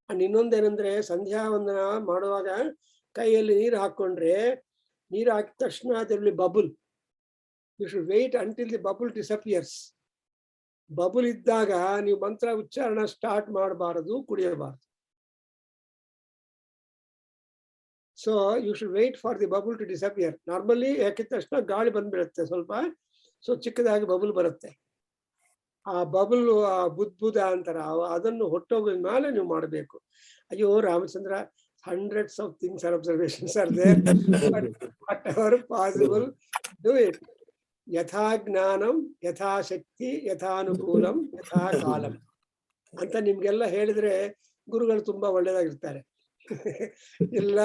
And ಇನ್ನೊಂದೇನಂದ್ರೆ, ಸಂಧ್ಯಾವಂದನ ಮಾಡುವಾಗ ಕೈಯಲ್ಲಿ ನೀರು ಹಾಕೊಂಡ್ರೆ, ನೀರು ಹಾಕಿದ ತಕ್ಷಣ ಅದರಲ್ಲಿ bubble. You should wait until the bubble disappears. Bubble ಇದ್ದಾಗ ನೀವು ಮಂತ್ರ ಉಚ್ಚಾರಣ ಸ್ಟಾರ್ಟ್ ಮಾಡಬಾರದು, ಕುಡಿಯಬಾರದು. So you should wait for the bubble to disappear. Normally ಹಾಕಿದ ತಕ್ಷಣ ಗಾಳಿ ಬಂದ್ಬಿಡುತ್ತೆ ಸ್ವಲ್ಪ, ಸೊ ಚಿಕ್ಕದಾಗಿ ಬಬುಲ್ ಬರುತ್ತೆ. ಆ ಬಬುಲ್ ಬುದ್ಧ ಅಂತಾರ, ಅದನ್ನು ಹೊಟ್ಟೋಗಿದ ಮೇಲೆ ನೀವು ಮಾಡಬೇಕು. ಅಯ್ಯೋ Ramachandra, hundreds of things or observations are there, but whatever possible, do it. ಯಥಾ ಜ್ಞಾನಂ ಯಥಾ ಶಕ್ತಿ ಯಥಾನುಕೂಲಂ ಯಥಾ ಕಾಲಂ ಅಂತ ನಿಮ್ಗೆಲ್ಲ ಹೇಳಿದ್ರೆ ಗುರುಗಳು ತುಂಬಾ ಒಳ್ಳೇದಾಗಿರ್ತಾರೆ. ಇಲ್ಲ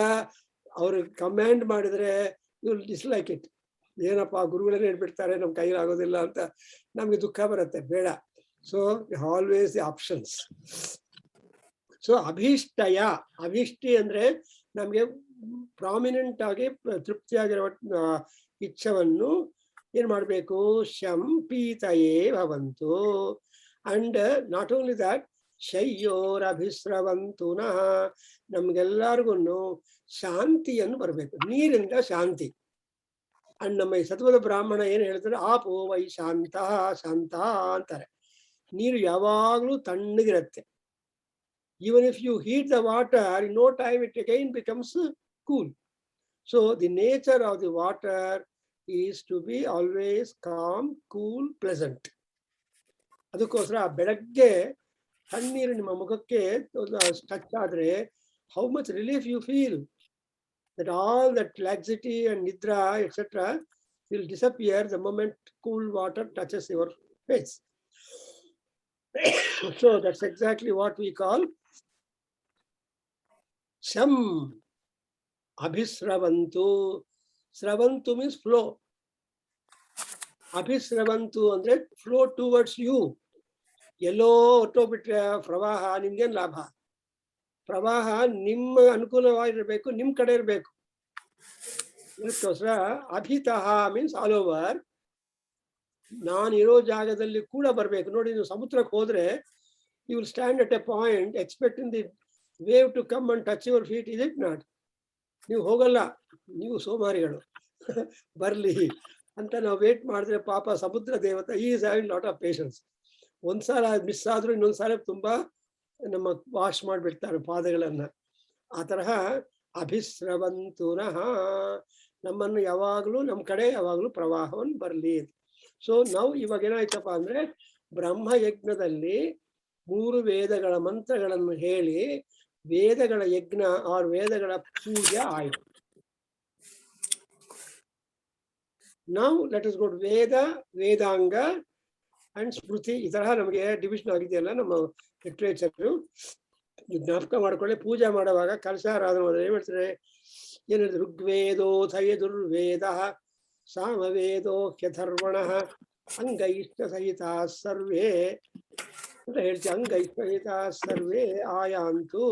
ಅವ್ರು ಕಮ್ಯಾಂಡ್ ಮಾಡಿದ್ರೆ ಯು ವಿಲ್ ಡಿಸ್ಲೈಕ್ ಇಟ್. ಏನಪ್ಪಾ ಗುರುಗಳನ್ನೇ ಹೇಳ್ಬಿಡ್ತಾರೆ, ನಮ್ ಕೈಲಿ ಆಗೋದಿಲ್ಲ ಅಂತ ನಮ್ಗೆ ದುಃಖ ಬರುತ್ತೆ. ಬೇಡ. So always the options. So ಅಭೀಷ್ಟಿ ಅಂದ್ರೆ ನಮ್ಗೆ ಪ್ರಾಮಿನೆಂಟ್ ಆಗಿ ತೃಪ್ತಿಯಾಗಿರುವ ಇಚ್ಛವನ್ನು ಏನ್ ಮಾಡ್ಬೇಕು, ಶಂ ಪೀತಯೇ ಭವಂತು. ಅಂಡ್ ನಾಟ್ ಓನ್ಲಿ ದಟ್, ಶಯ್ಯೋರಭಿಸ್ರವಂತುನಃ. ನಮ್ಗೆಲ್ಲರಿಗೂ ಶಾಂತಿಯನ್ನು ಬರಬೇಕು, ನೀರಿಂದ ಶಾಂತಿ. ಅಂಡ್ ನಮ್ಮ ಈ ಸತ್ವದ ಬ್ರಾಹ್ಮಣ ಏನ್ ಹೇಳ್ತಾರೆ, ಆಪೋ ವೈ ಶಾಂತ ಶಾಂತ ಅಂತಾರೆ. ನೀರು ಯಾವಾಗ್ಲೂ ತಣ್ಣಗಿರತ್ತೆ. Even if you heat the water, in no time it again becomes cool. So the nature of the water is to be always calm, cool, pleasant. ಅದಕ್ಕೋಸ್ಕರ ಬೆಳಗ್ಗೆ ತಣ್ಣೀರು ನಿಮ್ಮ ಮುಖಕ್ಕೆ ಟಚ್ ಆದ್ರೆ how much relief you feel, that all that laxity and nidra etc will disappear the moment cool water touches your face. So that's exactly what we call ಶಂ ಅಭಿಸ್ರವಂತು. ಸ್ರವಂತು means flow. ಅಭಿಸ್ರವಂತು ಅಂದ್ರೆ ಫ್ಲೋ ಟುವರ್ಡ್ಸ್ ಯು. ಎಲ್ಲೋ ಹೊಟ್ಟೋಗ್ಬಿಟ್ರೆ ಪ್ರವಾಹ, ನಿಮ್ಗೇನ್ ಲಾಭ? ಪ್ರವಾಹ ನಿಮ್ಮ ಅನುಕೂಲವಾಗಿರ್ಬೇಕು, ನಿಮ್ ಕಡೆ ಇರ್ಬೇಕು. ಇದಕ್ಕೋಸ್ಕರ ಅಭಿತಃ ಮೀನ್ಸ್ ಆಲ್ ಓವರ್. ನಾನಿರೋ ಜಾಗದಲ್ಲಿ ಕೂಡ ಬರ್ಬೇಕು. ನೋಡಿ, ನೀವು ಸಮುದ್ರಕ್ಕೆ ಹೋದ್ರೆ you will stand at a point expecting the wave to come and touch your feet, is it not? ನೀವು ಹೋಗಲ್ಲ, ನೀವು ಸೋಮಾರಿಗಳು. ಬರ್ಲಿ ಅಂತ ನಾವು ವೇಟ್ ಮಾಡಿದ್ರೆ ಪಾಪ ಸಮುದ್ರ ದೇವತೆ is having lot of patience. ಒಂದ್ಸಲ ಮಿಸ್ ಆದ್ರೂ ಇನ್ನೊಂದ್ಸಲ ತುಂಬಾ ನಮ್ಮ ವಾಶ್ ಮಾಡಿಬಿಡ್ತಾರೆ ಪಾದಗಳನ್ನ. ಆ ತರಹ ಅಭಿಸ್ರವಂತುನಃ, ನಮ್ಮನ್ನು ಯಾವಾಗಲೂ ನಮ್ಮ ಕಡೆ ಯಾವಾಗಲೂ ಪ್ರವಾಹವನ್ನು ಬರಲಿ. ಸೊ ನಾವು ಇವಾಗ ಏನಾಯ್ತಪ್ಪ ಅಂದ್ರೆ, ಬ್ರಹ್ಮಯಜ್ಞದಲ್ಲಿ 3 ವೇದಗಳ ಮಂತ್ರಗಳನ್ನು ಹೇಳಿ ವೇದಗಳ ಯಜ್ಞ ಆರ್ ವೇದಗಳ ಪೂಜೆ ಆಯಿತು. ನಾವು let us go to Veda, Vedanga and Smriti. ಈ ತರಹ ನಮಗೆ ಡಿವಿಷನ್ ಆಗಿದೆಯಲ್ಲ ನಮ್ಮ ಲಿಟ್ರೇಚರ್. ಜ್ಞಾಪಕ ಮಾಡ್ಕೊಳ್ಳಿ. ಪೂಜೆ ಮಾಡುವಾಗ ಕಲಶಾರಾಧನೆ ಮಾಡಿದ್ರೆ ಏನ್ ಮಾಡ್ತಾರೆ, ಏನಿದೆ, ಋಗ್ವೇದೋಥ ಯಜುರ್ವೇದ ಸಾಮವೇದೋ ಹ್ಯಥರ್ವಣ ಅಂಗೈಷ್ಟ ಸಹಿತ ಸರ್ವೇ ಅಂತ ಹೇಳ್ತೀವಿ. ಅಂಗೈಷ್ಟ ಸಹಿತ ಸರ್ವೇ ಆಯಾಂತು.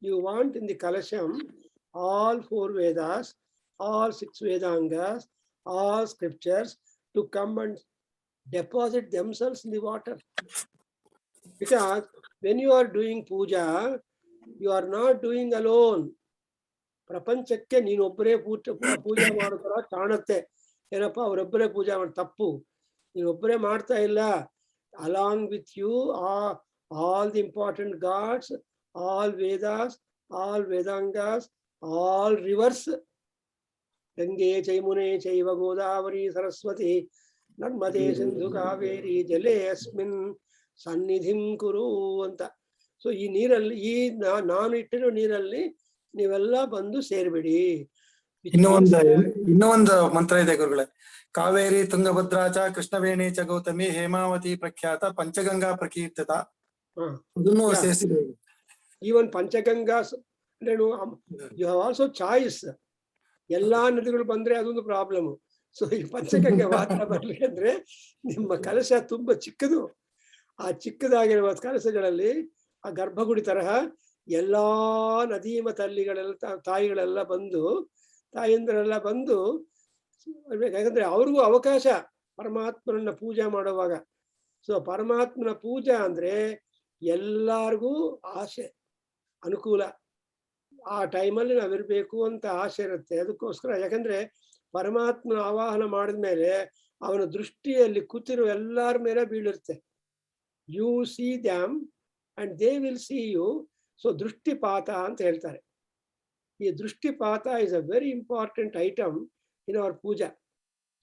You want in the kalasham all 4 Vedas, all 6 Vedangas, all scriptures to come and deposit themselves in the water. Because when you are doing puja, you are not doing alone. ಪ್ರಪಂಚಕ್ಕೆ ನೀನೊಬ್ಬರೇ ಪೂಜೆ ಮಾಡೋ ತರ ಕಾಣುತ್ತೆ. ಏನಪ್ಪಾ ಅವರೊಬ್ಬರೇ ಪೂಜೆ ಮಾಡಿ, ತಪ್ಪು. ನೀನೊಬ್ಬರೇ ಮಾಡ್ತಾ ಇಲ್ಲ. Along with you are all the important gods, all Vedas, all Vedangas, all rivers, Gange Chaimune Chaiva Godavari Saraswati, Narmade Sindhu Kaveri Jale Asmin Sannidhim Kuru anta. So ಈ ನೀರಲ್ಲಿ ಈ ನಾನು ಇಟ್ಟಿರೋ ನೀರಲ್ಲಿ ನೀವೆಲ್ಲ ಬಂದು ಸೇರ್ಬಿಡಿ. ಇನ್ನೂ ಒಂದು ಮಂತ್ರ ಇದೆ ಗುರುಗಳೇ. ಕಾವೇರಿ ತುಂಗಭದ್ರಾ ಚ ಕೃಷ್ಣವೇಣಿ ಚ ಗೌತಮಿ ಹೇಮಾವತಿ ಪ್ರಖ್ಯಾತ ಪಂಚಗಂಗಾ ಪ್ರಕೀರ್ತಿತ. ಅದನ್ನು ಸೇರಿಸಿದೆ. Even Panchaganga you have also choice. ಎಲ್ಲಾ ನದಿಗಳು ಬಂದ್ರೆ ಅದೊಂದು ಪ್ರಾಬ್ಲಮ್. ಸೊ ಈ ಪಂಚಗಂಗಾ ಮಾತ್ರ ಬರ್ಲಿಕ್ಕಂದ್ರೆ ನಿಮ್ಮ ಕಲಶ ತುಂಬಾ ಚಿಕ್ಕದು. ಆ ಚಿಕ್ಕದಾಗಿರುವ ಕಲಶಗಳಲ್ಲಿ ಆ ಗರ್ಭಗುಡಿ ತರಹ ಎಲ್ಲಾ ನದೀಮ ತಲ್ಲಿಗಳೆಲ್ಲ ತಾಯಿಗಳೆಲ್ಲ ಬಂದು ತಾಯಂದಿರೆಲ್ಲ ಬಂದು, ಯಾಕಂದ್ರೆ ಅವ್ರಿಗೂ ಅವಕಾಶ ಪರಮಾತ್ಮನನ್ನ ಪೂಜೆ ಮಾಡುವಾಗ. ಸೊ ಪರಮಾತ್ಮನ ಪೂಜಾ ಅಂದ್ರೆ ಎಲ್ಲಾರ್ಗೂ ಆಸೆ, ಅನುಕೂಲ. ಆ ಟೈಮಲ್ಲಿ ನಾವಿರ್ಬೇಕು ಅಂತ ಆಸೆ ಇರುತ್ತೆ. ಅದಕ್ಕೋಸ್ಕರ, ಯಾಕಂದ್ರೆ ಪರಮಾತ್ಮನ ಆವಾಹನ ಮಾಡಿದ್ಮೇಲೆ ಅವನ ದೃಷ್ಟಿಯಲ್ಲಿ ಕೂತಿರೋ ಎಲ್ಲಾರ ಮೇಲೆ ಬೀಳಿರುತ್ತೆ. You see them and they will see you. So ದೃಷ್ಟಿಪಾತ ಅಂತ ಹೇಳ್ತಾರೆ. ಈ drishtipata is a very important item in our puja.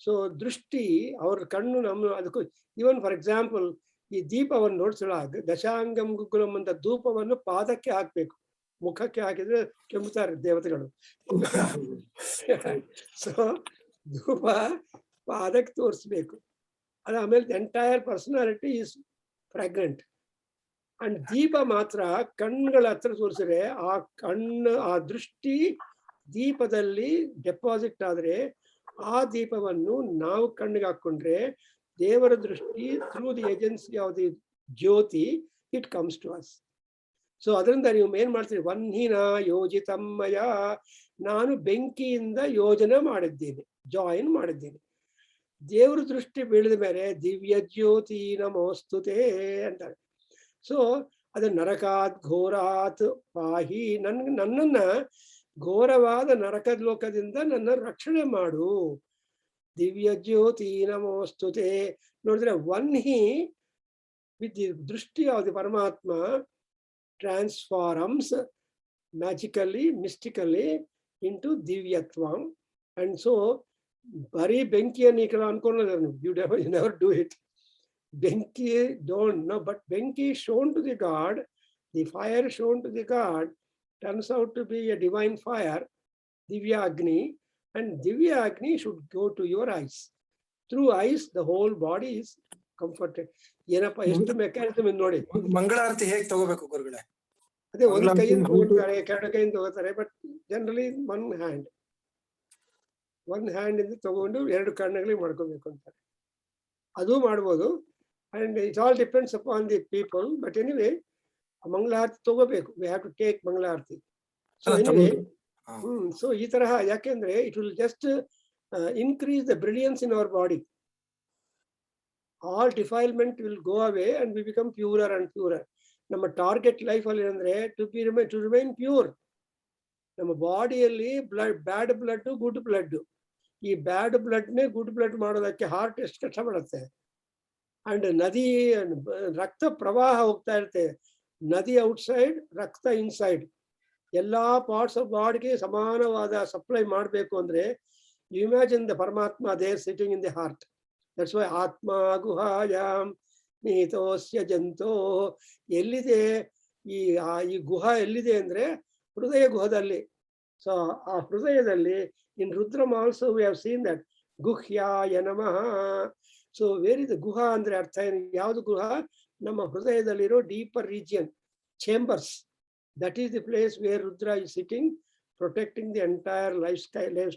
So ದೃಷ್ಟಿ, ಅವ್ರ ಕಣ್ಣು ನಮ್ಮ ಅದಕ್ಕೂ ಇವನ್ ಫಾರ್ ಎಕ್ಸಾಂಪಲ್ ಈ ದೀಪವನ್ನು ನೋಡ್ಸೋಳ ದಶಾಂಗಂ ಗುಗ್ಗುಲಂ ಅಂತ ಧೂಪವನ್ನು ಪಾದಕ್ಕೆ ಹಾಕ್ಬೇಕು. ಮುಖಕ್ಕೆ ಹಾಕಿದ್ರೆ ಕೆಮ್ಮುತ್ತಾರೆ ದೇವತೆಗಳು. ಸೊ ಧೂಪ ಪಾದಕ್ಕೆ ತೋರಿಸ್ಬೇಕು. ಅದಾದ್ಮೇಲೆ entire personality is fragrant. And ದೀಪ ಮಾತ್ರ ಕಣ್ಣುಗಳ ಹತ್ರ ತೋರಿಸಿದ್ರೆ ಆ ಕಣ್ಣು, ಆ ದೃಷ್ಟಿ ದೀಪದಲ್ಲಿ ಡೆಪಾಸಿಟ್ ಆದ್ರೆ ಆ ದೀಪವನ್ನು ನಾವು ಕಣ್ಣಿಗೆ ಹಾಕೊಂಡ್ರೆ ದೇವರ ದೃಷ್ಟಿ through the agency of the jyoti it comes to us. So ಅದರಿಂದ ನೀವು ಏನ್ ಮಾಡ್ತೀರಿ, ವನ್ಹಿನ ಯೋಜಿತಮ್ಮಯ, ನಾನು ಬೆಂಕಿಯಿಂದ ಯೋಜನೆ ಮಾಡಿದ್ದೀನಿ, ಜಾಯಿನ್ ಮಾಡಿದ್ದೀನಿ. ದೇವ್ರ ದೃಷ್ಟಿ ಬೀಳಿದ ಮೇಲೆ ದಿವ್ಯ ಜ್ಯೋತಿ ನಮೋಸ್ತುತೆ ಅಂತಾರೆ. ಸೊ ಅದು ನರಕಾತ್ ಘೋರಾತ್ ಪಾಹಿ, ನನ್ನನ್ನ ಘೋರವಾದ ನರಕದ ಲೋಕದಿಂದ ನನ್ನ ರಕ್ಷಣೆ ಮಾಡು. ದಿವ್ಯ ಜ್ಯೋತಿ ನಮೋಸ್ತುತೆ. ನೋಡಿದ್ರೆ ವನ್ಹಿ ವಿತ್ ದಿ ದೃಷ್ಟಿ ಆಫ್ ದಿ ಪರಮಾತ್ಮ transforms magically, mystically into divyatvam. And so bari benki ani kala ankonada, you never do it. Benki don't know, but benki shown to the god, the fire shown to the god turns out to be a divine fire, divya agni, and divya agni should go to your eyes. Through eyes the whole body is comforted. ಏನಪ್ಪ ಎಷ್ಟು ಮೆಕ್ಯಾನಿಸಮ್ ನೋಡಿ. ಮಂಗಳಾರತಿ ಹೇಗೆ ತಗೋಬೇಕು ಗುರುಗಳೇ? ಅದೇ ಒಂದು ಕೈಯಿಂದ ತಗೋತಾರೆ, ಎರಡು ಕೈಯಿಂದ ತಗೋತಾರೆ, ಬಟ್ ಜನರಲಿ ಒನ್ ಹ್ಯಾಂಡ್ ಇಂದ ತಗೊಂಡು ಎರಡು ಕಣ್ಣುಗಳಿಗೆ ಮಾಡ್ಕೋಬೇಕು ಅಂತಾರೆ. ಅದು ಮಾಡ್ಬೋದು. And it all depends upon the people. But anyway ಮಂಗಳಾರತಿ ತಗೋಬೇಕು. ವಿ ಹ್ಯಾವ್ ಟು ಟೇಕ್ ಮಂಗಳಾರತಿ. ಸೊ ಎನಿವೇ ಸೊ ಈ ತರಹ, ಯಾಕೆಂದ್ರೆ it will just increase the brilliance in our body. all defilement will go away and we become purer and purer. ನಮ್ಮ ಟಾರ್ಗೆಟ್ ಲೈಫ್ ಅಲ್ಲಿ ಅಂದ್ರೆ ಟು ರಿಮೈನ್ ಪ್ಯೂರ್. ನಮ್ಮ ಬಾಡಿಯಲ್ಲಿ ಬ್ಯಾಡ್ ಬ್ಲಡ್, ಗುಡ್ ಬ್ಲಡ್. ಈ ಬ್ಯಾಡ್ ಬ್ಲಡ್ನೇ ಗುಡ್ ಬ್ಲಡ್ ಮಾಡೋದಕ್ಕೆ ಹಾರ್ಟ್ ಎಷ್ಟು ಕಷ್ಟಪಡುತ್ತೆ. ಅಂಡ್ ನದಿ ರಕ್ತ ಪ್ರವಾಹ ಹೋಗ್ತಾ ಇರುತ್ತೆ. ನದಿ ಔಟ್ಸೈಡ್, ರಕ್ತ ಇನ್ಸೈಡ್. ಎಲ್ಲಾ ಪಾರ್ಟ್ಸ್ ಆಫ್ ಬಾಡಿಗೆ ಸಮಾನವಾದ ಸಪ್ಲೈ ಮಾಡಬೇಕು ಅಂದ್ರೆ you imagine the Paramatma there sitting in the heart. That's why ಆತ್ಮ ಗುಹಾಯಾಮ್ ನೀತೋಸ್ಯ ಜಂತೋ. ಎಲ್ಲಿದೆ ಈ ಗುಹ ಎಲ್ಲಿದೆ ಅಂದ್ರೆ ಹೃದಯ ಗುಹದಲ್ಲಿ. ಸೊ ಆ ಹೃದಯದಲ್ಲಿ in Rudram also we have seen that ಗುಹ್ಯಾಯ ನಮಃ. ಸೊ ವೇರ್ ಇಸ್ ಗುಹ ಅಂದ್ರೆ ಅರ್ಥ ಏನು? ಯಾವುದು ಗುಹ? ನಮ್ಮ ಹೃದಯದಲ್ಲಿರೋ deeper region, chambers. That is the place where Rudra is sitting, protecting the entire life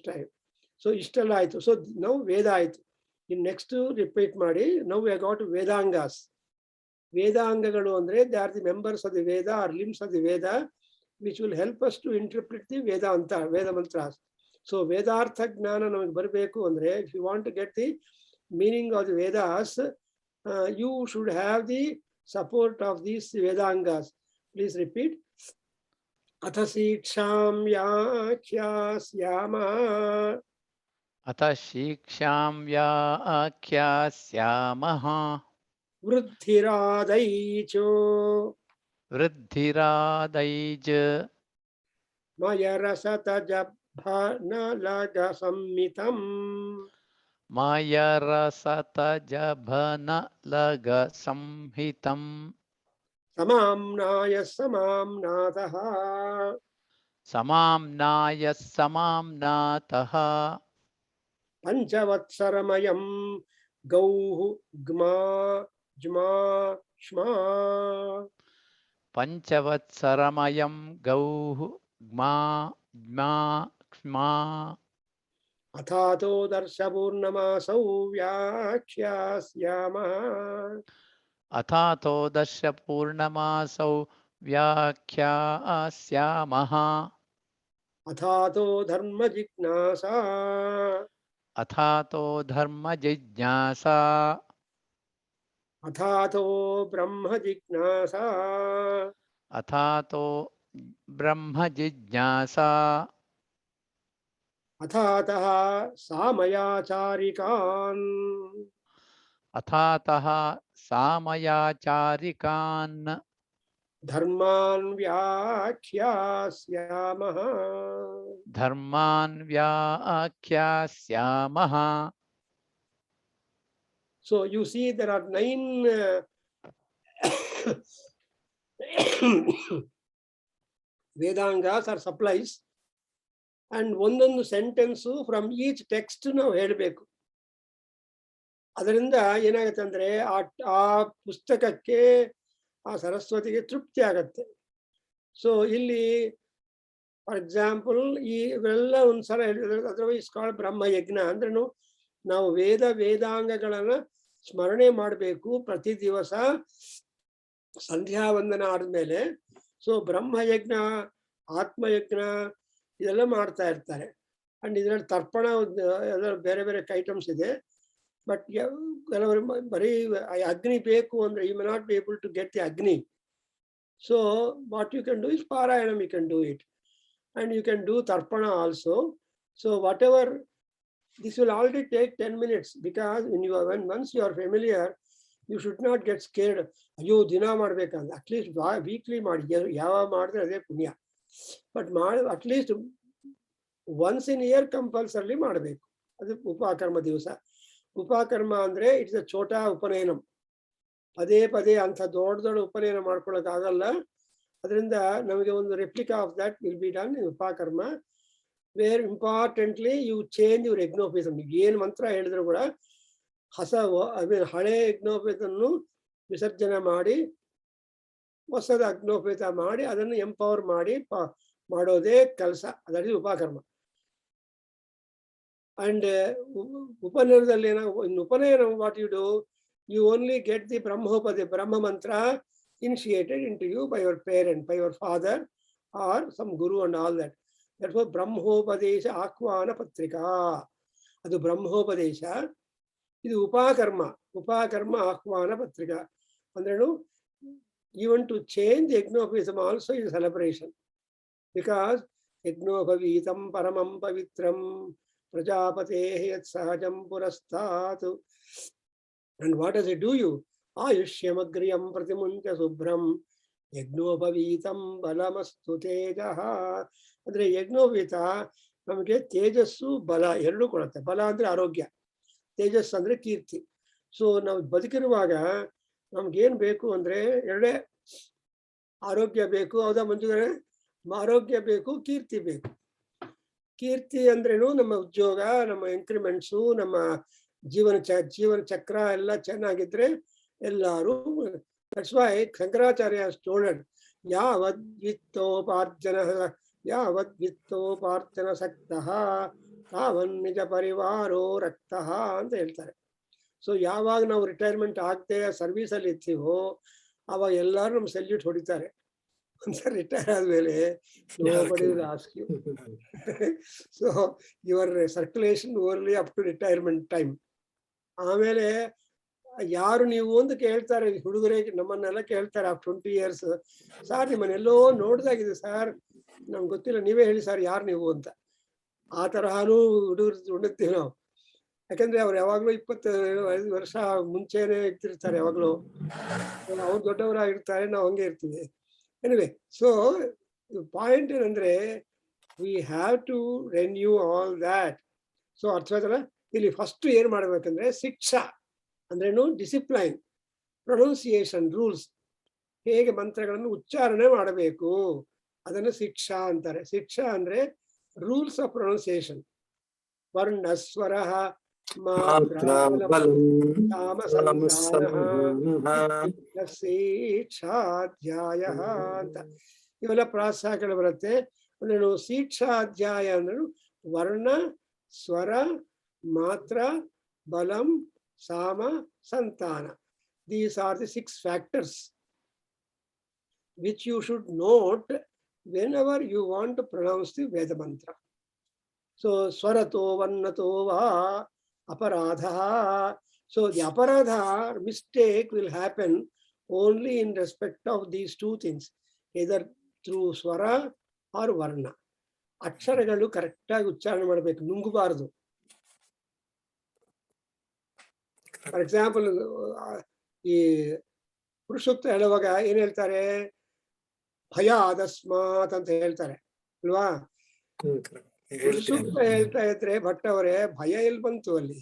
style. So ಇಷ್ಟೆಲ್ಲ ಆಯ್ತು. ಸೊ ನಾವು ವೇದ ಆಯ್ತು. ಇನ್ ನೆಕ್ಸ್ಟ್ ರಿಪೀಟ್ ಮಾಡಿ. Now we got Vedangas. ವೇದಾಂಗಗಳು ಅಂದ್ರೆ they are the members of the Veda are limbs of the Veda which will help us to interpret the Veda ಅಂತ ವೇದ ಮಂತ್ರಾಸ್. ಸೊ ವೇದಾರ್ಥ ಜ್ಞಾನ ನಮಗೆ ಬರಬೇಕು ಅಂದ್ರೆ, if you want to get the meaning of the Vedas, you should have the support of these Vedangas. Please repeat. ಅಥ ಶಿಕ್ಷಾಂ ಯಾಖ್ಯಾಸ್ಯಾಮಃ. ಅಥ ಶಿಕ್ಷಾಂ ವ್ಯಾಖ್ಯಾಸ್ಯಾಮಃ. ವೃದ್ಧಿರಾದೈಚೋ. ವೃದ್ಧಿರಾದೈಜ. मयरसतजभनलग संमितम् मयरसतजभनलग संहितम् समाम्नाय समाम्नातः समाम्नाय समाम्नातः पंचवत्सरमयं गौः ग्मा ज्मा श्मा पंचवत्सरमयं गौः ग्मा ज्मा क्ष्मा अथातो दर्शपूर्णमासौ व्याख्यास्यामः अथातो दश पूर्णमासौ व्याख्यास्यामः अथातो धर्म जिज्ञासा अथातो धर्म जिज्ञासा अथातो ब्रह्म जिज्ञासा अथातो ब्रह्म जिज्ञासा अथातः सामयाचारिकान् अथातः सामयाचारिकान् धर्मान् व्याख्यास्यामः धर्मान् व्याख्यास्यामः. So you see there are 9 Vedangas or supplies, and ಒಂದೊಂದು ಸೆಂಟೆನ್ಸು ಫ್ರಮ್ ಈಚ್ ಟೆಕ್ಸ್ಟ್ ನಾವು ಹೇಳಬೇಕು. ಅದರಿಂದ ಏನಾಗುತ್ತೆ ಅಂದ್ರೆ ಆ ಪುಸ್ತಕಕ್ಕೆ ಆ ಸರಸ್ವತಿಗೆ ತೃಪ್ತಿ ಆಗತ್ತೆ. ಸೊ ಇಲ್ಲಿ ಫಾರ್ ಎಕ್ಸಾಂಪಲ್ ಇವೆಲ್ಲ ಒಂದ್ಸಲ ಹೇಳಿದ್ರೆ ಅದರ್ವೈಸ್ ಕಾಲ್ಡ್ ಬ್ರಹ್ಮಯಜ್ಞ ಅಂದ್ರೇನು, ನಾವು ವೇದಾಂಗಗಳನ್ನ ಸ್ಮರಣೆ ಮಾಡಬೇಕು ಪ್ರತಿ ದಿವಸ ಸಂಧ್ಯಾ ವಂದನ ಆದ್ಮೇಲೆ. ಸೊ ಬ್ರಹ್ಮಯಜ್ಞ, ಆತ್ಮಯಜ್ಞ ಇದೆಲ್ಲ ಮಾಡ್ತಾ ಇರ್ತಾರೆ. ಅಂಡ್ ಇದರಲ್ಲಿ ತರ್ಪಣ ಬೇರೆ ಬೇರೆ ಐಟಮ್ಸ್ ಇದೆ. ಬಟ್ ಕೆಲವರು ಬರೀ ಅಗ್ನಿ ಬೇಕು ಅಂದ್ರೆ you may not be able to get the agni. So what you can do is parayanam, you can do it, and you can do tarpana also. So whatever, this will already take 10 minutes, because once you are familiar, you should not get scared. Ayyo dina madbekanda, at least weekly ಮಾಡಿ, ಯಾವ ಮಾಡಿದ್ರೆ ಅದೇ ಪುಣ್ಯ. But at least once in a year compulsory ಮಾಡಬೇಕು. ಅದು ಉಪಕರ್ಮ ದಿವಸ. ಉಪಕರ್ಮ ಅಂದ್ರೆ ಇಟ್ಸ್ ಅ ಛೋಟಾ ಉಪನಯನಂ. ಪದೇ ಪದೇ ಅಂಥ ದೊಡ್ಡ ದೊಡ್ಡ ಉಪನಯನ ಮಾಡ್ಕೊಳಕ್ ಆಗಲ್ಲ. ಅದರಿಂದ ನಮಗೆ ಒಂದು replica of that will be done in Upakarma, where importantly you change your yajnopavitam. ಏನು ಮಂತ್ರ ಹೇಳಿದ್ರು ಕೂಡ ಹಳೆ ಯಜ್ಞೋಪೇತನ್ನು ವಿಸರ್ಜನೆ ಮಾಡಿ ಹೊಸದ ಅಗ್ನೋಪೇತ ಮಾಡಿ ಅದನ್ನು ಎಂಪವರ್ ಮಾಡಿ ಮಾಡೋದೇ ಕೆಲಸ. ಅದರಲ್ಲಿ ಉಪಕರ್ಮ. ಅಂಡ್ ಉಪನಯನದಲ್ಲಿ ಉಪನಯನ what you do, you only get the Brahma mantra initiated into you by your parent, by your father or some guru and all that. Therefore Brahmopadesha Akhvana Patrika, adu Brahmopadesha, idu Upakarma Akhvana Patrika. Andrenu, even to change Yajnopavitam also is a celebration, because Yajnopavitam Paramam Pavitram Prajapatehe Yat Sahajam Purastat. And what does it do you? Ayushyamagriyam pratimuncha subram yajnopavitam balamastu tejaha. ಅಂದ್ರೆ ಯಜ್ಞೋಪವೀತ ನಮಗೆ ತೇಜಸ್ಸು ಬಲ ಎರಡೂ ಕೊಡುತ್ತೆ. ಬಲ ಅಂದ್ರೆ ಆರೋಗ್ಯ, ತೇಜಸ್ಸು ಅಂದ್ರೆ ಕೀರ್ತಿ. ಸೊ ನಾವು ಬದುಕಿರುವಾಗ ನಮ್ಗೇನ್ ಬೇಕು ಅಂದ್ರೆ ಎರಡೇ, ಆರೋಗ್ಯ ಬೇಕು. ಹೌದಾ ಮಂಜುಗಳೇ? ಆರೋಗ್ಯ ಬೇಕು, ಕೀರ್ತಿ ಬೇಕು. ಕೀರ್ತಿ ಅಂದ್ರೇನು, ನಮ್ಮ ಉದ್ಯೋಗ, ನಮ್ಮ ಇನ್ಕ್ರಿಮೆಂಟ್ಸು, ನಮ್ಮ ಜೀವನ ಚಕ್ರ ಎಲ್ಲ ಚೆನ್ನಾಗಿದ್ರೆ ಎಲ್ಲಾರು. ದಟ್ಸ್ ವೈ ಶಂಕರಾಚಾರ್ಯ ಸ್ಟೋಲ್ಡ್ ಯಾವದ್ವಿತ್ತೋಪಾರ್ಜನ ಸಕ್ತಃ ತಾವನ್ ನಿಜ ಪರಿವಾರೋ ರಕ್ತಃ ಅಂತ ಹೇಳ್ತಾರೆ. ಸೊ ಯಾವಾಗ ನಾವು ರಿಟೈರ್ಮೆಂಟ್ ಆಗದೆ ಸರ್ವಿಸಲ್ಲಿ ಇರ್ತೀವೋ ಅವಾಗ ಎಲ್ಲಾರು ನಮ್ಗೆ ಸೆಲ್ಯೂಟ್ ಹೊಡಿತಾರೆ. ಒಂದ್ಸರಿ ರಿಟೈರ್ ಆದ್ಮೇಲೆ nobody will ask you. So your circulation only up to retirement time. ಆಮೇಲೆ ಯಾರು ನೀವು ಅಂತ ಕೇಳ್ತಾರೆ, ಹುಡುಗರೇ ನಮ್ಮನ್ನೆಲ್ಲ ಕೇಳ್ತಾರೆ ಆಫ್ಟರ್ 20 years, ಸರ್ ನಿಮ್ಮನ್ನೆಲ್ಲೋ ನೋಡ್ದಾಗಿದೆ ಸರ್, ನಮ್ಗೆ ಗೊತ್ತಿಲ್ಲ, ನೀವೇ ಹೇಳಿ ಸರ್ ಯಾರು ನೀವು ಅಂತ. ಆ ತರಹನೂ ಹುಡುಗರು ಉಳಿತೀವಿ ನಾವು. ಯಾಕಂದ್ರೆ ಅವ್ರು ಯಾವಾಗ್ಲೂ 25 ವರ್ಷ ಮುಂಚೆನೆ ಇರ್ತಿರ್ತಾರೆ. ಯಾವಾಗ್ಲೂ ಅವ್ರು ದೊಡ್ಡವರಾಗಿರ್ತಾರೆ, ನಾವು ಹಂಗೆ ಇರ್ತೀವಿ. ಎನಿವೆ, ಸೊ ಪಾಯಿಂಟ್ ಏನಂದ್ರೆ we have to renew all that. So ಅರ್ಥವಾಯ್ತಲ್ಲ, ಇಲ್ಲಿ ಫಸ್ಟ್ ಏನ್ ಮಾಡ್ಬೇಕಂದ್ರೆ ಶಿಕ್ಷಾ ಅಂದ್ರೇನು, ಡಿಸಿಪ್ಲೈನ್, ಪ್ರೊನೌನ್ಸಿಯೇಷನ್ ರೂಲ್ಸ್, ಹೇಗೆ ಮಂತ್ರಗಳನ್ನು ಉಚ್ಚಾರಣೆ ಮಾಡಬೇಕು ಅದನ್ನು ಶಿಕ್ಷಾ ಅಂತಾರೆ. ಶಿಕ್ಷಾ ಅಂದ್ರೆ ರೂಲ್ಸ್ ಆಫ್ ಪ್ರೊನೌನ್ಸಿಯೇಷನ್. ವರ್ಣ ಸ್ವರ ಅಂತ ಇವೆಲ್ಲ ಪ್ರಾಸಗಳು ಬರುತ್ತೆ. ಅಂದ್ರೆ ಶಿಕ್ಷಾಧ್ಯಾಯ ಅಂದ್ರೆ ವರ್ಣ ಸ್ವರ ಮಾತ್ರ ಬಲಂ ಸಾಮ ಸಂತಾನ. These are the 6 factors which you should note whenever you want to pronounce the Veda mantra. So swarato varnato va aparadha. So the aparadha, mistake, will happen only in respect of these 2 things, either through swara or varna. ಅಕ್ಷರಗಳು ಕರೆಕ್ಟ್ ಆಗಿ ಉಚ್ಚಾರಣೆ ಮಾಡಬೇಕು, ನುಂಗಬಾರದು. ಫಾರ್ ಎಕ್ಸಾಂಪಲ್, ಈ ಪುರುಷೋಕ್ತ ಹೇಳುವಾಗ ಏನ್ ಹೇಳ್ತಾರೆ, ಭಯ ಅಕಸ್ಮಾತ್ ಅಂತ ಹೇಳ್ತಾರೆ ಅಲ್ವಾ? ಪುರುಷೋಕ್ತ ಹೇಳ್ತಾ ಇದ್ರೆ ಭಟ್ ಅವರೇ, ಭಯ ಎಲ್ಲಿ ಬಂತು ಅಲ್ಲಿ?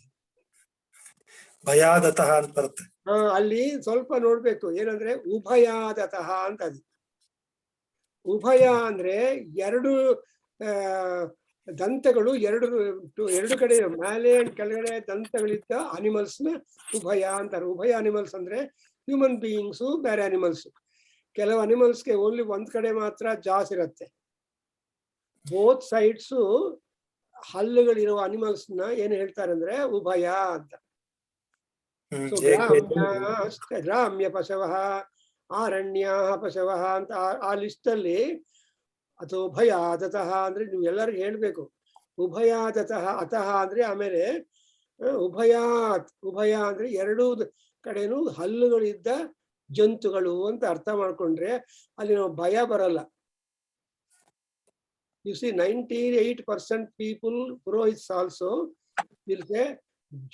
ಭಯಾದತಃ ಅಂತ ಬರುತ್ತೆ. ಅಲ್ಲಿ ಸ್ವಲ್ಪ ನೋಡ್ಬೇಕು, ಏನಂದ್ರೆ ಉಭಯಾದತಃ ಅಂತ. ಅದು ಉಭಯ ಅಂದ್ರೆ 2 ದಂತಗಳು, ಎರಡು ಕಡೆ ಮೇಲೆ ಅಂಡ್ ಕೆಳಗಡೆ ದಂತಗಳಿದ್ದ ಅನಿಮಲ್ಸ್ ನ ಉಭಯ ಅಂತಾರೆ. ಉಭಯ ಅನಿಮಲ್ಸ್ ಅಂದ್ರೆ ಹ್ಯೂಮನ್ ಬೀಯಿಂಗ್ಸು, ಬೇರೆ ಅನಿಮಲ್ಸ್. ಕೆಲವು ಅನಿಮಲ್ಸ್ಗೆ ಓನ್ಲಿ ಒಂದ್ ಕಡೆ ಮಾತ್ರ ಜಾಸ್ ಇರುತ್ತೆ. ಬೋತ್ ಸೈಡ್ಸು ಹಲ್ಲುಗಳಿರುವ ಅನಿಮಲ್ಸ್ ನ ಏನ್ ಹೇಳ್ತಾರೆ ಅಂದ್ರೆ ಉಭಯ ಅಂತ. ಗ್ರಾಮ್ಯ ಪಶವ, ಆರಣ್ಯ ಪಶವ ಅಂತ ಆ ಲಿಸ್ಟ್ ಅಲ್ಲಿ ಅದು ಉಭಯಾದತಃ ಅಂದ್ರೆ ನೀವು ಎಲ್ಲರಿಗೂ ಹೇಳ್ಬೇಕು. ಉಭಯಾದತಃ ಅತಃ ಅಂದ್ರೆ ಆಮೇಲೆ ಉಭಯಾತ್, ಉಭಯ ಅಂದ್ರೆ 2 ಕಡೆನೂ ಹಲ್ಲುಗಳಿದ್ದ ಜಂತುಗಳು ಅಂತ ಅರ್ಥ ಮಾಡ್ಕೊಂಡ್ರೆ ಅಲ್ಲಿ ನಾವು ಭಯ ಬರಲ್ಲ. You see 98% people, purohits also will say,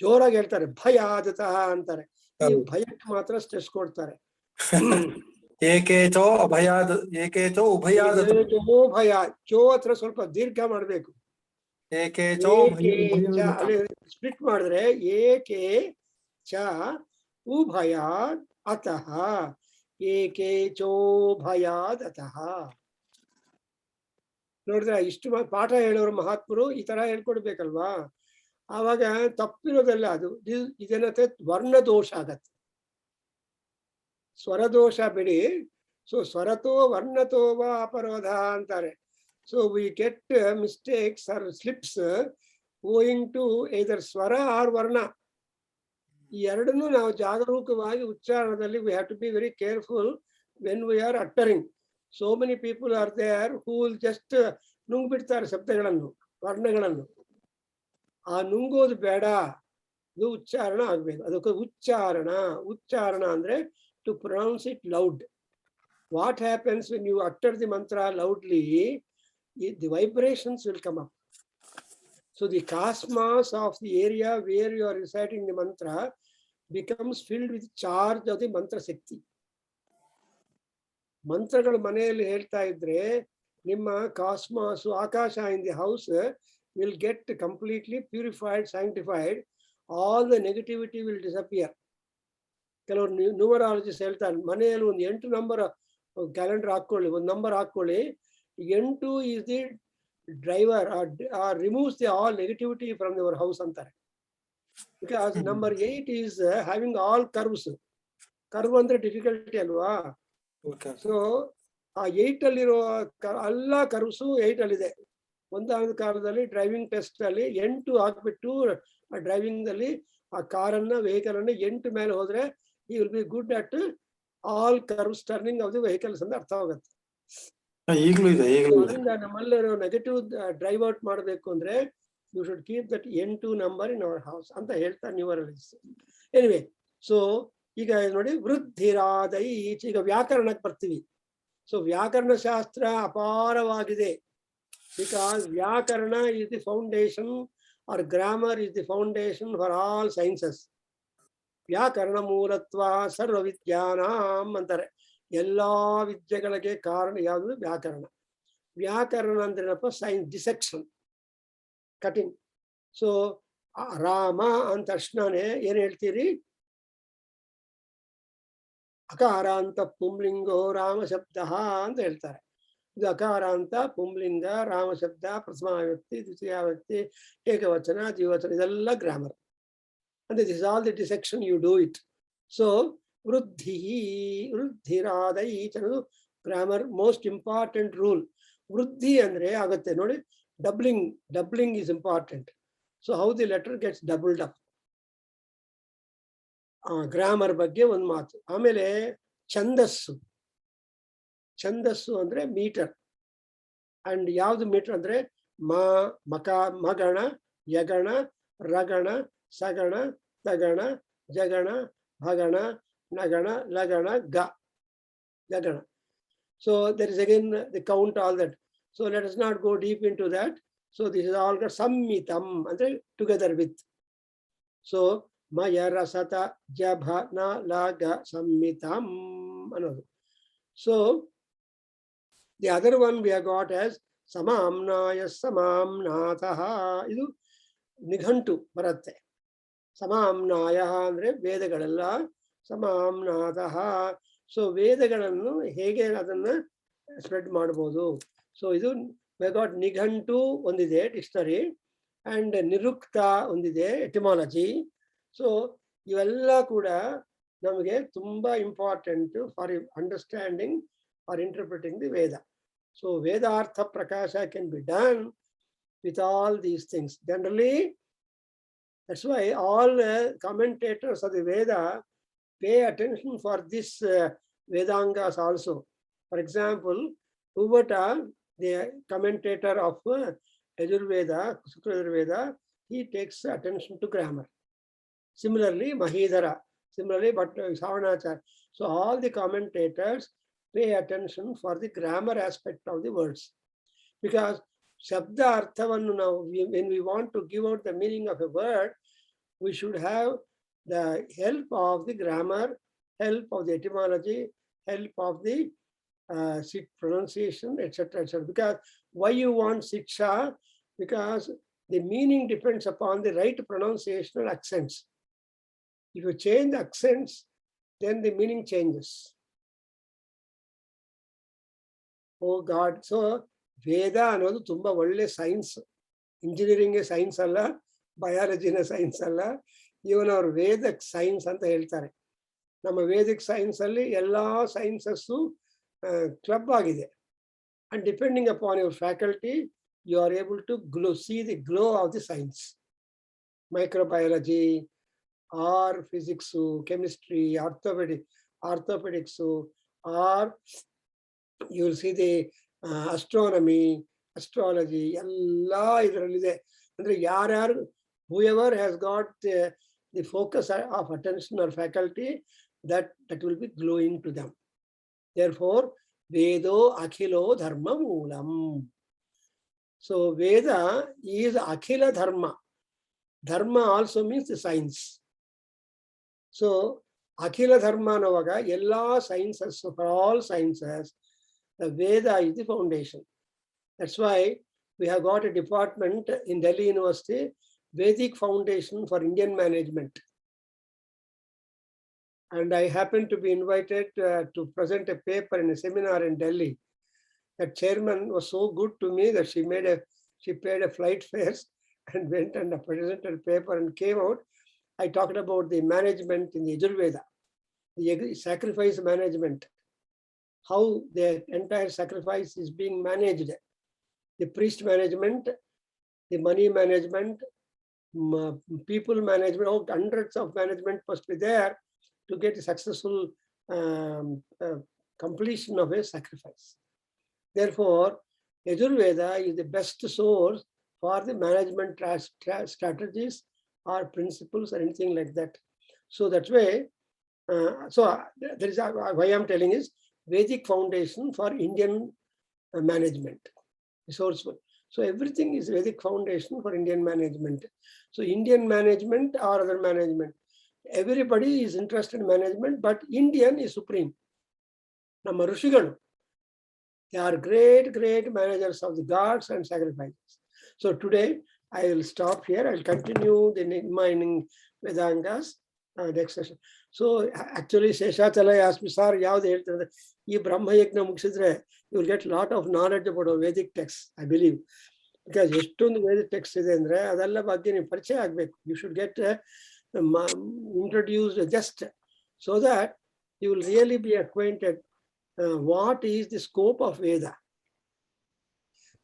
ಜೋರಾಗಿ ಹೇಳ್ತಾರೆ ಭಯಾದತಃ ಅಂತಾರೆ. ಈ ಭಯಕ್ಕೆ ಮಾತ್ರ ಸ್ಟ್ರೆಸ್ ಕೊಡ್ತಾರೆ. ಏಕೇಚೋ ಅಭಯಾದ, ಏಕೇಚೋ ಉಭಯಾದ, ಭಯ ಚೋ ಹತ್ರ ಸ್ವಲ್ಪ ದೀರ್ಘ ಮಾಡ್ಬೇಕು. ಏಕೇಚೋ ಅಲ್ಲಿ ಸ್ಪ್ಲಿಟ್ ಮಾಡಿದ್ರೆ ಏಕೆ ಚ ಉಭಯಾದ್ ಅತಃ, ಏಕೇಚೋ ಭಯಾದ್ ಅತಃ. ನೋಡಿದ್ರೆ ಇಷ್ಟು ಪಾಠ ಹೇಳೋರು ಮಹಾತ್ಮರು ಈ ತರ ಹೇಳ್ಕೊಡ್ಬೇಕಲ್ವಾ? ಆವಾಗ ತಪ್ಪಿರೋದಲ್ಲ ಅದು. ಇದೇನತ್ತೆ, ವರ್ಣದೋಷ ಆಗತ್ತೆ, ಸ್ವರದೋಷ ಬಿಡಿ. ಸೊ ಸ್ವರತೋ ವರ್ಣತೋ ವಾ ಅಪರೋಧ ಅಂತಾರೆ. So we get mistakes or slips going to either swara or varna. ಈ ಎರಡನ್ನೂ ನಾವು ಜಾಗರೂಕವಾಗಿ ಉಚ್ಚಾರಣದಲ್ಲಿ we have to be very careful when we are uttering. So many people are there who will just ನುಂಗ್ಬಿಡ್ತಾರೆ ಶಬ್ದಗಳನ್ನು, ವರ್ಣಗಳನ್ನು. ಆ ನುಂಗೋದು ಬೇಡ, ಇದು ಉಚ್ಚಾರಣ ಆಗ್ಬೇಕು. ಅದಕ್ಕೆ ಉಚ್ಚಾರಣ. ಉಚ್ಚಾರಣ ಅಂದ್ರೆ to pronounce it loud. What happens when you utter the mantra loudly? The vibrations will come up. So the cosmos of the area where you are reciting the mantra becomes filled with charge of the mantra shakti. ಮಂತ್ರಗಳು ಮನೆಯಲ್ಲಿ ಹೇಳ್ತಾ ಇದ್ರೆ ನಿಮ್ಮ ಕಾಸ್ಮಾಸ್, ಆಕಾಶ in the house will get completely purified, sanctified. All the negativity will disappear. ಕೆಲವರು ನ್ಯೂಮರಾಲಜಿಸ್ಟ್ ಹೇಳ್ತಾರೆ, ಮನೆಯಲ್ಲಿ ಒಂದು 8 ನಂಬರ್ ಕ್ಯಾಲೆಂಡರ್ ಹಾಕೊಳ್ಳಿ, ಒಂದು ನಂಬರ್ ಹಾಕೊಳ್ಳಿ. 8 is the driver or removes the all negativity from your house ಅಂತಾರೆ. Because number 8 is having all curves. Curve ಅಂದ್ರೆ ಡಿಫಿಕಲ್ಟಿ ಅಲ್ವಾ? ಸೊ ಆ 8 ಅಲ್ಲಿರೋ ಎಲ್ಲ ಕರ್ವ್ಸು 8 ಅಲ್ಲಿದೆ. ಒಂದಾದ ಕಾಲದಲ್ಲಿ ಡ್ರೈವಿಂಗ್ ಟೆಸ್ಟ್ ಅಲ್ಲಿ 8 ಹಾಕ್ಬಿಟ್ಟು ಡ್ರೈವಿಂಗ್ ದಲ್ಲಿ ಆ ಕಾರನ್ನ, ವೆಹಿಕಲ್ ಅನ್ನ 8 ಮೇಲೆ ಹೋದ್ರೆ he will be good at all curves turning of the vehicles ಅಂತ ಅರ್ಥ ಆಗುತ್ತೆ. ಈಗಲೂ ಇದೆ. ಅದರಿಂದ ನಮ್ಮಲ್ಲಿರೋ ನೆಗೆಟಿವ್ ಡ್ರೈವ್ ಔಟ್ ಮಾಡಬೇಕು ಅಂದ್ರೆ you should keep that 8 number in our house ಅಂತ ಹೇಳ್ತಾರೆ ನ್ಯೂಮರಾಲಜಿಸ್ಟ್. ಎನಿವೆ, ಸೊ ಈಗ ನೋಡಿ, ವೃದ್ಧಿರಾದೈ. ಈಗ ವ್ಯಾಕರಣಕ್ಕೆ ಬರ್ತೀವಿ. ಸೊ ವ್ಯಾಕರಣ ಶಾಸ್ತ್ರ ಅಪಾರವಾಗಿದೆ. Because vyakarana is the foundation or grammar is the foundation for all sciences. ವ್ಯಾಕರಣ ಮೂಲತ್ವ ಸರ್ವ ವಿದ್ಯಾನಾಂ ಅಂತಾರೆ. ಎಲ್ಲಾ ವಿದ್ಯೆಗಳಿಗೆ ಕಾರಣ ಯಾವುದು? ವ್ಯಾಕರಣ. ವ್ಯಾಕರಣ ಅಂದ್ರೇನಪ್ಪ? Science, dissection, cutting. So Rama ಅಂದ ತಕ್ಷಣನೇ ಏನ್ ಹೇಳ್ತೀರಿ? ಅಕಾರ ಅಂತ ಪುಂಲಿಂಗೋ ರಾಮ ಶಬ್ದ ಅಂತ ಹೇಳ್ತಾರೆ. ಇದು ಅಕಾರ ಅಂತ ಪುಂಲಿಂಗ, ರಾಮ ಶಬ್ದ, ಪ್ರಥಮ ವ್ಯಕ್ತಿ, ದ್ವಿತೀಯ ವ್ಯಕ್ತಿ, ಏಕವಚನ, ದ್ವಿವಚನ, ಇದೆಲ್ಲ ಗ್ರಾಮರ್. ಅಂದ್ರೆ this all the dissection you do it. So ವೃದ್ಧಿ, ವೃದ್ಧಿರಾದೈ ಅನ್ನೋದು ಗ್ರಾಮರ್ ಮೋಸ್ಟ್ ಇಂಪಾರ್ಟೆಂಟ್ ರೂಲ್. ವೃದ್ಧಿ ಅಂದ್ರೆ ಆಗುತ್ತೆ ನೋಡಿ, doubling is important. So how the letter gets doubled up. Grammar ಬಗ್ಗೆ ಒಂದು ಮಾತು. ಆಮೇಲೆ ಛಂದಸ್ಸು. ಛಂದಸ್ಸು ಅಂದ್ರೆ ಮೀಟರ್. ಅಂಡ್ ಯಾವ್ದು ಮೀಟರ್ ಅಂದ್ರೆ ಮಕ, ಮಗಣ, ಯಗಣ, ರಗಣ, ಸಗಣ, ತಗಣ, ಜಗಣ, ಭಗಣ, ನಗಣ, ಲಗಣ, ಗಗಣ. So there is again the count, all that. So let us not go deep into that. So this is all got sammitam, andre together with. So maya rasata jabhana laga sammitam another. So the other one we have got as samamnaya samamnataha. Idu nighantu baratte. Samamnaya andre ವೇದಗಳೆಲ್ಲ, samamnataಹ. ಸೊ ವೇದಗಳನ್ನು ಹೇಗೆ ಅದನ್ನ ಸ್ಪ್ರೆಡ್ ಮಾಡ್ಬೋದು. ಸೊ ಇದು we got ನಿಘಂಟು ಒಂದಿದೆ, ಡಿಕ್ಷನರಿ, ಅಂಡ್ ನಿರುಕ್ತ ಒಂದಿದೆ, ಎಟಿಮಾಲಜಿ. ಸೊ ಇವೆಲ್ಲ ಕೂಡ ನಮಗೆ ತುಂಬಾ important for understanding or interpreting the Veda. So ವೇದಾರ್ಥ ಪ್ರಕಾಶ can be done with all these things. Generally that's why all commentators of the Veda pay attention for this Vedangas also. For example, Uvata, the commentator of Yajurveda, Sukra, he takes attention to grammar. Similarly, Mahidhara, similarly, but Savanachar. So all the commentators pay attention for the grammar aspect of the words. Because Shabda Arthavannu now, when we want to give out the meaning of a word, we should have the help of the grammar, help of the etymology, help of the pronunciation, etc., etc. Because why you want Siksha? Because the meaning depends upon the right pronunciation and accents. If you change the accents, then the meaning changes. Oh God. So Veda ಅನ್ನೋದು ತುಂಬಾ ಒಳ್ಳೆ ಸೈನ್ಸ್. ಇಂಜಿನಿಯರಿಂಗ್ ಸೈನ್ಸ್ ಅಲ್ಲ, ಬಯಾಲಜಿನ ಸೈನ್ಸ್ ಅಲ್ಲ, ಇವನ್ ಅವ್ರ ವೇದಕ್ ಸೈನ್ಸ್ ಅಂತ ಹೇಳ್ತಾರೆ. ನಮ್ಮ ವೇದಿಕ್ ಸೈನ್ಸ್ ಅಲ್ಲಿ ಎಲ್ಲಾ ಸೈನ್ಸಸ್ಸು ಕ್ಲಬ್ ಆಗಿದೆ. And depending upon your faculty, you are able to see the glow of the science. Microbiology or physics, chemistry, orthopaedics, or you will see the astronomy, astrology, ಎಲ್ಲ ಇದರಲ್ಲಿದೆ. ಅಂದ್ರೆ ಯಾರ್ಯಾರು whoever has got the focus of attention or faculty, that will be glowing to them. Therefore vedo akhilo dharma moolam. So Veda is akhila dharma. Dharma also means the science. So akhila dharma ಅನ್ನುವಾಗ ಎಲ್ಲಾ sciences, for all sciences, the Veda is the foundation. That's why we have got a department in Delhi University, Vedic Foundation for Indian Management. And I happened to be invited to present a paper in a seminar in Delhi. The chairman was so good to me that she paid a flight fare and went and presented a paper and came out. I talked about the management in the Yajurveda, the sacrifice management, how the entire sacrifice is being managed, the priest management, the money management, people management, hundreds of management must be there to get a successful completion of a sacrifice. Therefore, Yajurveda is the best source for the management strategies or principles or anything like that. So that's why, there is why I'm telling is Vedic foundation for Indian management, resourceful. So everything is Vedic foundation for Indian management. So Indian management or other management, everybody is interested in management, but Indian is supreme. ನಮ್ಮ ಋಷಿಗಳು They are great, great managers of the gods and sacrifices. So today I will stop here. I will continue the mining Vedangas next session. So actually, Seshatala asked me, sir, you Brahma Yajna Muksidre, you will get a lot of knowledge about a Vedic text, I believe. Because Vedic text is in there, you should get introduced just so that you will really be acquainted what is the scope of Veda.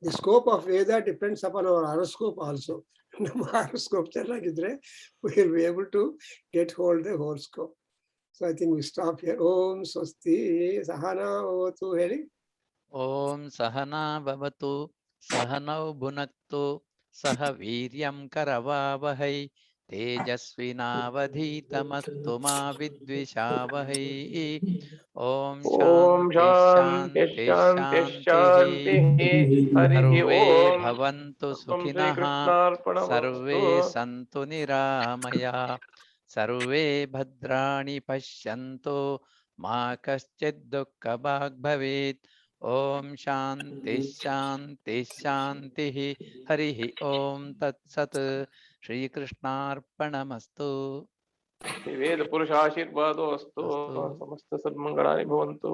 The scope of Veda depends upon our horoscope also. Horoscope we will be able to get hold of the whole scope. So I think we stop here. Om Swasti Sahana Bhavatu Heri. Om Sahana Bhavatu Sahanau Bhunaktu Saha Viryam Karavavahai Tejasvinavadhitamastu ma Vidvishavahai. Om Om Shanti Shanti Shanti Shanti Shanti. Hari Sarve Om. Bhavantu Om Sri Sukhinaha. Sarve Krishnarpanamastu. Santu Niramaya. Sarve Bhadrani Pashyantu Ma Kaschid Dukkha Bhag Bhavet. Om Shanti Shanti Shanti Hari Om Tat Sat. Shri Krishnarpanamastu. वेद पुरुष आशीर्वादो अस्तु अस्तु। समस्त सद्मंगलानि भवन्तु।